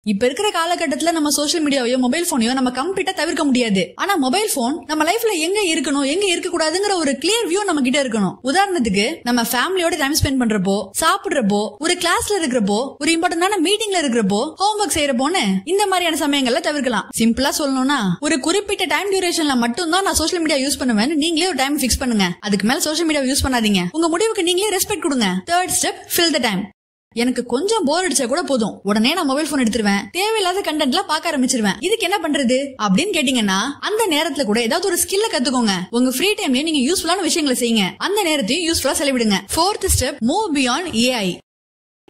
இப்ப இருக்கிற காலகட்டத்துல நம்ம சோசியல் மீடியாவையோ மொபைல் போனையோ நம்ம கம்ப்ளீட்டா தவிர்க்க முடியாது. ஆனா மொபைல் போன் நம்ம லைஃப்ல எங்க இருக்கணும், எங்க இருக்க கூடாதுங்கிற ஒரு கிளியர் வியூ நம்ம கிட்ட இருக்கணும். உதாரணத்துக்கு நம்ம ஃபேமிலியோட டைம் ஸ்பெண்ட் பண்றப்போ, சாப்பிடுறப்போ, ஒரு கிளாஸ்ல இருக்கிறப்போ, ஒரு இம்பார்ட்டன்டான மீட்டிங்ல இருக்கிறப்போ, ஹோம் ஒர்க் செய்யறப்போன்னு இந்த மாதிரியான சமயங்கள்ல தவிர்க்கலாம். சிம்பிளா சொல்லணும்னா ஒரு குறிப்பிட்ட டைம் டியூரேஷன்ல மட்டும் தான் நான் சோசியல் மீடியா யூஸ் பண்ணுவேன் நீங்களே ஒரு டைம் பிக்ஸ் பண்ணுங்க. அதுக்கு மேல சோசியல் மீடியா யூஸ் பண்ணாதீங்க. உங்க முடிவுக்கு நீங்களே ரெஸ்பெக்ட் கொடுங்க. Third step, fill the time. எனக்கு கொஞ்சம் போர் அடிச்சா கூட போதும், உடனே நான் மொபைல் போன் எடுத்துருவேன், தேவையில்லாத கண்டென்ட்லாம் பார்க்க ஆரம்பிச்சிருவேன். இதுக்கு என்ன பண்றது அப்படின்னு கேட்டீங்கன்னா அந்த நேரத்துல கூட ஏதாவது ஒரு ஸ்கில்ல கத்துக்கோங்க. உங்க ஃப்ரீ டைம்ல நீங்க யூஸ்ஃபுல்லான விஷயங்களை செய்யுங்க, அந்த நேரத்தையும் யூஸ்ஃபுல்லா செலவிடுங்க. Fourth step, move beyond AI.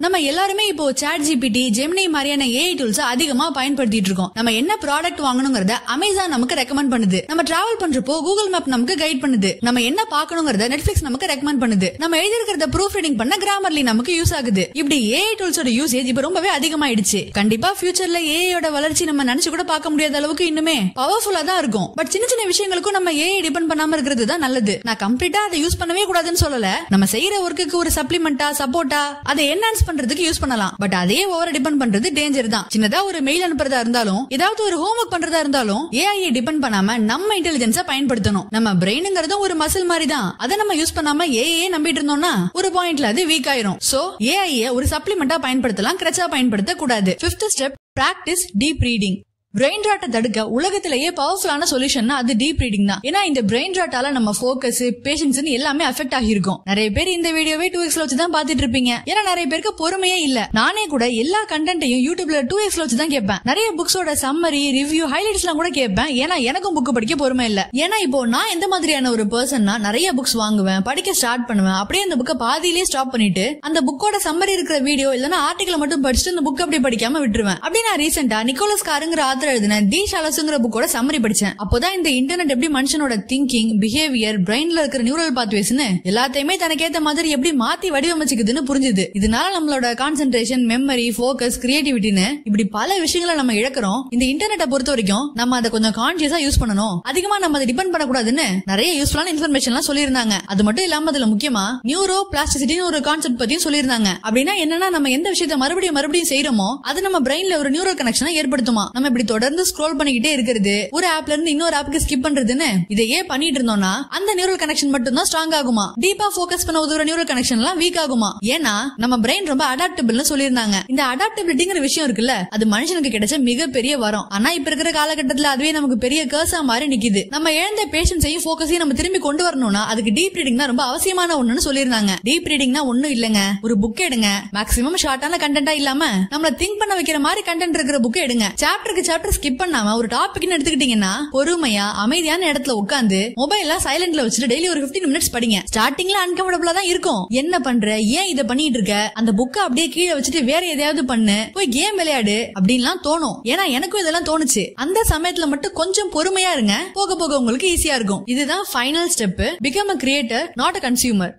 நம்ம எல்லாருமே இப்போ சாட் ஜிபிடி, ஜெமினி மாதிரியான ஏஐ டூல்ஸ் அதிகமா பயன்படுத்திட்டு இருக்கோம். நம்ம என்ன ப்ராடக்ட் வாங்கணுங்கிறத அமேசான் நமக்கு ரெக்கமெண்ட் பண்ணுது. நம்ம டிராவல் பண்றப்போ கூகுள் மேப் நமக்கு கைட் பண்ணுது. நம்ம என்ன பாக்கணுங்கிறத நெட்ஃபிளிக்ஸ் நமக்கு ரெக்கமெண்ட் பண்ணுது. நம்ம எழுதிருக்கிறத ப்ரூஃப் ரீடிங் பண்ண கிராமர்லி நமக்கு யூஸ் ஆகுது. இப்படி ஏஐ டூல்ஸோட யூசேஜ் இப்ப ரொம்பவே அதிகமாயிடுச்சு. கண்டிப்பா ஃபியூச்சர்ல ஏஐயோட வளர்ச்சி நம்ம நினைச்சு கூட பார்க்க முடியாத அளவுக்கு இன்னுமே பவர்ஃபுல்லா தான் இருக்கும். பட் சின்ன சின்ன விஷயங்களுக்கும் நம்ம ஏஐ டிபெண்ட் பண்ணாம இருக்கிறது தான் நல்லது. நான் கம்ப்ளீட்டா அதை யூஸ் பண்ணவே கூடாதுன்னு சொல்லல. நம்ம செய்யற ஒர்க்குக்கு ஒரு சப்ளிமெண்டா, சப்போர்ட்டா அதை என்ஹான்ஸ் பண்றதுக்கு யூஸ் பண்ணலாம். பட் அதே ஓவர் டிபெண்ட் பண்றது டேஞ்சர் தான். சின்னதா ஒரு மெயில் அனுப்புறதா இருந்தாலும், ஏதாவது ஒரு ஹோம் ஒர்க் பண்றதா இருந்தாலும் ஏஐ டிபெண்ட் பண்ணாம நம்ம இன்டெலிஜென்ஸா பயன்படுத்தணும். நம்ம பிரெயின்ங்கிறது ஒரு மசில் மாதிரி தான். அதை நம்ம யூஸ் பண்ணாம ஏஐ நம்பிட்டு இருந்தோம்னா ஒரு பாயிண்ட்ல அது வீக் ஆயிரும். சோ ஏஐ ஒரு சப்ளிமெண்டா பயன்படுத்தலாம், கிரச்சா பயன்படுத்த கூடாது. Fifth step, practice deep reading. Brain ராட்டை தடுக்க உலகத்திலேயே பவர்ஃபுல்லான சொல்யூஷன்னா அது டீப் ரீடிங் தான். ஏன்னா இந்த பிரெயின் ராட்டால நம்ம ஃபோக்கஸ், பேஷன்ஸ் எல்லாமே அஃபெக்ட் ஆகிருக்கும். நிறைய பேர் இந்த வீடியோவே 2x வச்சு தான் பாத்துட்டு இருப்பீங்க. ஏன்னா நிறைய பேருக்கு பொறுமையே இல்ல. நானே கூட எல்லா கண்டென்ட்டையும் யூடியூப்ல 2x வச்சு தான் கேட்பேன். நிறைய புக்ஸோட சம்மரி, ரிவ்யூ, ஹைலைட்ஸ் எல்லாம் கூட கேட்பேன். ஏன்னா எனக்கும் புக் படிக்க பொறுமை இல்ல. ஏன்னா இப்போ நான் எந்த மாதிரியான ஒரு பர்சன்னா நிறைய புக்ஸ் வாங்குவேன், படிக்க ஸ்டார்ட் பண்ணுவேன், அப்படியே அந்த புக்கை பாதியிலேயே ஸ்டாப் பண்ணிட்டு அந்த புக்கோட சம்மரி இருக்கிற வீடியோ இல்லனா ஆர்டிகல் மட்டும் படிச்சுட்டு அந்த புக் அப்படியே படிக்காம விட்டுருவேன். அப்படி நான் ரீசெண்டா நிக்கோலஸ் காருங்கிற எழுதின தி ஷாலஸ்ங்கிற புக்கோட சம்மரி படிச்சேன். அப்போதான் இந்த இன்டர்நெட் எப்படி மனுஷனோட திங்கிங், பிஹேவியர், பிரெயின்ல இருக்கிற நியூரல் பாத்வேஸ்னு எல்லாத்தையுமே தனக்கேத்த மாதிரி எப்படி மாத்தி வடிவமைச்சுக்குதுன்னு புரிஞ்சுது. இதனால நம்மளோட கான்சென்ட்ரேஷன், மெமரி, ஃபோக்கஸ், கிரியேட்டிவிட்டின்னு இப்படி பல விஷயங்களை நம்ம இழக்கிறோம். இந்த இன்டர்நெட்டை பொறுத்த வரைக்கும் நம்ம அதை கொஞ்சம் கான்சியஸா யூஸ் பண்ணணும். அதிகமா நம்ம அதை டிபெண்ட் பண்ணக்கூடாதுன்னு நிறைய யூஸ்ஃபுல்லான இன்ஃபர்மேஷன் எல்லாம் சொல்லியிருந்தாங்க. அது மட்டும் இல்லாம அதுல முக்கியமா நியூரோ பிளாஸ்டிசிட்டின்னு ஒரு கான்செப்ட் பத்தியும் சொல்லியிருந்தாங்க. அப்படின்னா என்னன்னா நம்ம எந்த விஷயத்தை மறுபடியும் செய்யறோமோ அது நம்ம பிரெயின்ல ஒரு நியூரல் கனெக்ஷனை ஏற்படுத்துமா. நம்ம இப்படி தொடர்ந்து ஸ்க்ரோல் பண்ணிக்கிட்டே இருக்கிறது, ஒரு ஆப்ல இருந்து இன்னொரு ஆப்புக்கு ஸ்கிப் பண்றதுன்னு இதையே பண்ணிட்டு இருந்தோம்னா அந்த நியூரல் கனெக்ஷன் மட்டும் தான் ஸ்ட்ராங் ஆகுமா. டீப்பா ஃபோக்கஸ் பண்ண உதவுற நியூரல் கனெக்ஷன் எல்லாம் வீக் ஆகுமா. ஏன்னா நம்ம பிரெயின் ரொம்ப அடாப்டபிள்னு சொல்லியிருந்தாங்க. இந்த அடாப்டபிலிட்டிங்கிற விஷயம் இருக்குல்ல, அது மனுஷனுக்கு கிடைச்ச மிகப்பெரிய வரம். ஆனா இப்ப இருக்கிற காலகட்டத்துல அதுவே நமக்கு பெரிய கர்ஸா மாறி நிக்குது. நம்ம இழந்த பேஷன்ஸையும் ஃபோக்கஸையும் நம்ம திரும்பி கொண்டு வரணும்னா அதுக்கு டீப் ரீடிங் தான் ரொம்ப அவசியமான ஒண்ணுன்னு சொல்லியிருந்தாங்க. டீப் ரீடிங்னா ஒண்ணும் இல்லங்க, ஒரு புக் எடுங்க, மேக்ஸிமம் ஷார்ட்டான கண்டென்ட்டா இல்லாம நம்மள திங்க் பண்ண வைக்கிற மாதிரி கண்டென்ட் இருக்கிற புக் எடுங்க. சாப்டருக்கு சாப்டர் ஸ்கிப் பண்ணாம ஒரு டாபிக்னு எடுத்துக்கிட்டீங்கன்னா பொறுமையா அமைதியான இடத்துல உட்கார்ந்து மொபைல சைலண்ட்ல வச்சுட்டு டெய்லி ஒரு 15 மினிட்ஸ் படிங்க. ஸ்டார்டிங்ல அன்கம்ஃபர்டபிளா தான் இருக்கும். என்ன பண்ற, ஏன் இதை பண்ணிட்டு இருக்க, அந்த புக்கை அப்படியே கீழே வச்சுட்டு வேற எதையாவது பண்ணு, போய் கேம் விளையாடு அப்படின்லாம் தோணும். ஏன்னா எனக்கும் இதெல்லாம் தோணுச்சு. அந்த சமயத்துல மட்டும் கொஞ்சம் பொறுமையா இருங்க, போக போக உங்களுக்கு ஈஸியா இருக்கும். இதுதான் final step, become a creator not a consumer.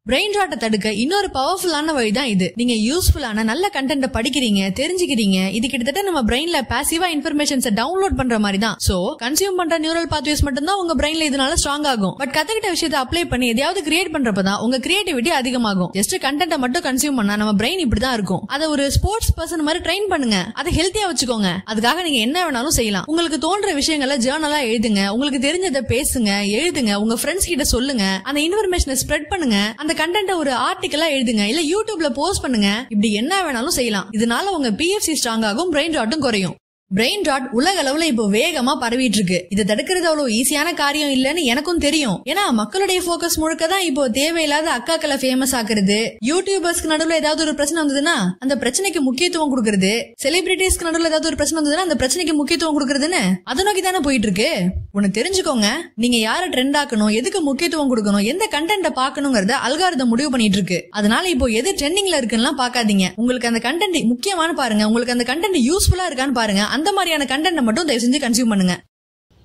Brain ராட்டை தடுக்க இன்னொரு பவர்ஃபுல்லான வழி தான் இது. நீங்க யூஸ்ஃபுல்லான நல்ல கண்டென்ட் படிக்கிறீங்க, தெரிஞ்சுக்கிறீங்க. இது கிட்டத்தட்ட நம்ம பிரெயின்ல பாசிவா இன்ஃபர்மேஷன்ஸை டவுன்லோட் பண்ற மாதிரி தான். சோ கன்சியூம் பண்ற நியூரல் பாத்வேஸ் மட்டும் தான் உங்க பிரெயின்ல இதனால ஸ்ட்ராங் ஆகும். பட் கத்துக்கிட்ட விஷயத்தை அப்ளை பண்ணி எதையாவது கிரியேட் பண்றப்பதான் உங்க கிரியேட்டிவிட்டி அதிகமாகும். ஜஸ்ட் கண்டென்ட்டை மட்டும் கன்சியூம் பண்ணா நம்ம பிரெயின் இப்படிதான் இருக்கும். அதை ஒரு ஸ்போர்ட்ஸ் பர்சன் மாதிரி ட்ரெயின் பண்ணுங்க. அதை ஹெல்த்தியா வச்சுக்கோங்க. அதுக்காக நீங்க என்ன வேணாலும் செய்யலாம். உங்களுக்கு தோன்ற விஷயங்களை ஜர்னலா எழுதுங்க. உங்களுக்கு தெரிஞ்சதை பேசுங்க, எழுதுங்க. உங்க ஃப்ரெண்ட்ஸ் கிட்ட சொல்லுங்க. அந்த இன்ஃபர்மேஷனை ஸ்ப்ரெட் பண்ணுங்க. அந்த கண்டென்ட் ஒரு ஆர்டிகலா எழுதுங்க, இல்ல யூடியூப்ல போஸ்ட் பண்ணுங்க. இப்படி என்ன வேணாலும் செய்யலாம். இதனால உங்க PFC ஸ்ட்ராங் ஆகும், பிரெயின் ராட்டும் குறையும். பிரெயின் ராட் உலக அளவுல இப்போ வேகமா பரவிட்டு இருக்கு. இதை தடுக்கிறது அவ்வளவு ஈஸியான காரியம் இல்லன்னு எனக்கும் தெரியும். ஏன்னா மக்களுடைய போக்கஸ் முழுக்க தான் இப்போ தேவையில்லாத அக்காக்களை ஃபேமஸ் ஆக்குறது, யூடியூபர்ஸ்க்கு நடுவுல ஏதாவது ஒரு பிரச்சனை வந்ததுன்னா அந்த பிரச்சனைக்கு முக்கியத்துவம் கொடுக்கறது, செலிபிரிட்டிஸ்க்கு நடுவுல ஏதாவது ஒரு பிரச்சனை வந்ததுன்னா அந்த பிரச்சனைக்கு முக்கியத்துவம் கொடுக்கறதுன்னு அதை நோக்கி தானே போயிட்டு இருக்கு. ஒன்னு தெரிஞ்சுக்கோங்க, நீங்க யார ட்ரெண்ட் ஆக்கணும், எதுக்கு முக்கியத்துவம் கொடுக்கணும், எந்த கண்டென்ட்டை பாக்கணுங்கிறத அல்காரிதம் முடிவு பண்ணிட்டு இருக்கு. அதனால இப்போ எது ட்ரெண்டிங்ல இருக்குன்னு பாக்காதீங்க. உங்களுக்கு அந்த கண்டென்ட் முக்கியமான பாருங்க, உங்களுக்கு அந்த கண்டென்ட் யூஸ்ஃபுல்லா இருக்கான்னு பாருங்க. அந்த மாதிரியான கண்டென்ட் மட்டும் தயவு செஞ்சு கன்சியூம் பண்ணுங்க.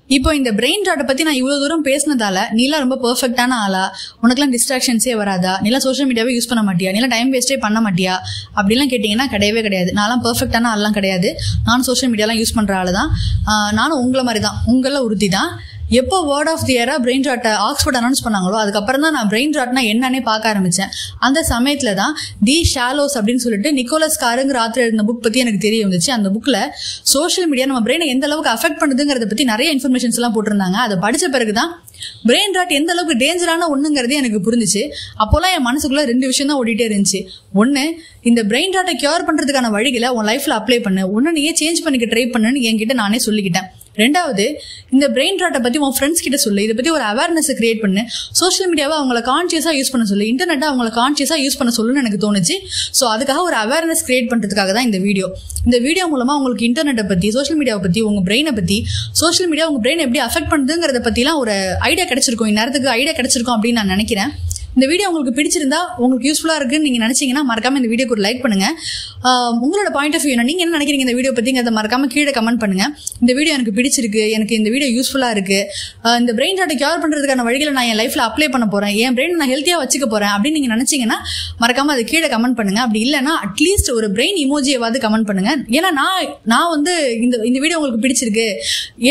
இப்போ இந்த பிரெயின் ராட்டை பத்தி நான் இவ்வளவு தூரம் பேசினதால நீலாம் ரொம்ப பெர்ஃபெக்டான ஆளா, உனக்குலாம் டிஸ்ட்ராக்ஷன்ஸே வராதா, நீலாம் சோஷியல் மீடியாவே யூஸ் பண்ண மாட்டியா, நீலாம் டைம் வேஸ்டே பண்ண மாட்டியா அப்படிலாம் கேட்டீங்கன்னா கிடையவே கிடையாது. நான்லாம் பெர்ஃபெக்டான ஆள்லாம் கிடையாது. நானும் சோஷியல் மீடியாலாம் யூஸ் பண்ற ஆளு தான். நானும் உங்களை மாதிரி தான், உங்கள உறுதி தான். எப்போ வேர்ட் ஆஃப் தி இயரா பிரெயின் ராட்டை ஆக்ஸ்போர்ட் அனௌன்ஸ் பண்ணாங்களோ அதுக்கப்புறம் தான் நான் பிரெயின் ராட்னா என்னன்னே பார்க்க ஆரம்பிச்சேன். அந்த சமயத்துல தான் தி ஷாலோஸ் அப்படின்னு சொல்லிட்டு நிக்கோலஸ் காருங்கிற ஆத்தர் எழுதின புக் பத்தி எனக்கு தெரிய வந்துச்சு. அந்த புக்ல சோஷியல் மீடியா நம்ம பிரெயினை எந்த அளவுக்கு அஃபெக்ட் பண்ணுதுங்கிறத பத்தி நிறைய இன்ஃபர்மேஷன்ஸ் எல்லாம் போட்டிருந்தாங்க. அதை படிச்ச பிறகுதான் பிரெயின் ராட் எந்த அளவுக்கு டேஞ்சரான ஒண்ணுங்கிறதே எனக்கு புரிஞ்சிச்சு. அப்போலாம் என் மனசுக்குள்ள 2 விஷயம் தான் ஓடிட்டே இருந்துச்சு. ஒன்னு, இந்த பிரெயின் ராட்டை கியூர் பண்றதுக்கான வழிகளை உன் லைஃப்ல அப்ளை பண்ணு, ஒன்னு நீயே சேஞ்ச் பண்ணிக்க ட்ரை பண்ணுன்னு என்கிட்ட நானே சொல்லிக்கிட்டேன். ரெண்டாவது, இந்த பிரெயின் ராட்டை பத்தி உன் ஃப்ரெண்ட்ஸ் கிட்ட சொல்லு, இதை பத்தி ஒரு அவேர்னஸ் கிரியேட் பண்ணு, சோஷியல் மீடியாவை அவங்கள கான்சியஸா யூஸ் பண்ண சொல்லு, இன்டர்நெட்டை அவங்கள கான்சியஸா யூஸ் பண்ண சொல்லுன்னு எனக்கு தோணுச்சு. ஸோ அதுக்காக ஒரு அவேர்னஸ் கிரியேட் பண்றதுக்காக தான் இந்த வீடியோ. இந்த வீடியோ மூலமா உங்களுக்கு இன்டர்நெட்டை பத்தி, சோஷியல் மீடியாவை பத்தி, உங்க பிரெயினை பத்தி, சோஷியல் மீடியா உங்க பிரெயின் எப்படி அஃபெக்ட் பண்ணுதுங்கிறத பத்திலாம் ஒரு ஐடியா கிடைச்சிருக்கும். இந்நேரத்துக்கு ஐடியா கிடைச்சிருக்கும் அப்படின்னு நான் நினைக்கிறேன். இந்த வீடியோ உங்களுக்கு பிடிச்சிருந்தா, உங்களுக்கு யூஸ்ஃபுல்லா இருக்குன்னு நீங்க நினைச்சீங்கன்னா மறக்காம இந்த வீடியோக்கு ஒரு லைக் பண்ணுங்க. உங்களோட பாயிண்ட் ஆஃப் வியூ நீங்க என்ன நினைக்கிறீங்க இந்த வீடியோ பத்திங்கிறத மறக்காம கீழே கமெண்ட் பண்ணுங்க. இந்த வீடியோ எனக்கு பிடிச்சிருக்கு, எனக்கு இந்த வீடியோ யூஸ்ஃபுல்லா இருக்கு, இந்த பிரெயின் ராட்டை கியூர் பண்றதுக்கான வழிகளை நான் என் லைஃப்ல அப்ளை பண்ண போறேன், என் பிரெயின் நான் ஹெல்த்தியா வச்சுக்க போறேன் அப்படின்னு நீங்க நினைச்சீங்கன்னா மறக்காம அதை கீழே கமெண்ட் பண்ணுங்க. அப்படி இல்லைன்னா அட்லீஸ்ட் ஒரு பிரெயின் இமோஜியாவது கமெண்ட் பண்ணுங்க. ஏன்னா நான் வந்து இந்த வீடியோ உங்களுக்கு பிடிச்சிருக்கு,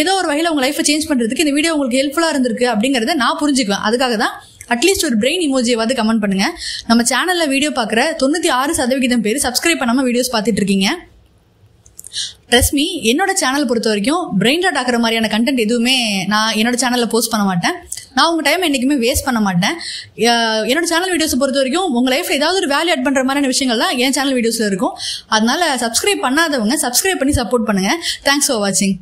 ஏதோ ஒரு வகையில உங்க லைஃபை சேஞ்ச் பண்றதுக்கு இந்த வீடியோ உங்களுக்கு ஹெல்ப்ஃபுல்லா இருந்திருக்கு அப்படிங்கறத நான் புரிஞ்சுக்குவேன். அதுக்காக தான் அட்லீஸ்ட் ஒரு பிரெயின் இமோஜியாவது கமெண்ட் பண்ணுங்க. நம்ம சேனல்ல வீடியோ பாக்குற 96% பேர் சப்ஸ்கிரைப் பண்ணாம வீடியோஸ் பார்த்துட்டு இருக்கீங்க. ட்ரஸ்ட் மீ, என்னோட சேனல் பொறுத்த வரைக்கும் பிரெயின் ராட் ஆக்குற மாதிரியான கண்டென்ட் எதுவுமே நான் என்னோட சேனல்ல போஸ்ட் பண்ண மாட்டேன். நான் உங்க டைம் என்னைக்குமே வேஸ்ட் பண்ண மாட்டேன். என்னோட சேனல் வீடியோஸ் பொறுத்த வரைக்கும் உங்க லைஃப்ல ஏதாவது ஒரு வேல்யூ ஆட் பண்ற மாதிரியான விஷயங்கள் தான் என் சேனல் வீடியோஸ்ல இருக்கும். அதனால சப்ஸ்கிரைப் பண்ணாதவங்க சப்ஸ்கிரைப் பண்ணி சப்போர்ட் பண்ணுங்க. தேங்க்ஸ் ஃபார் வாட்சிங்.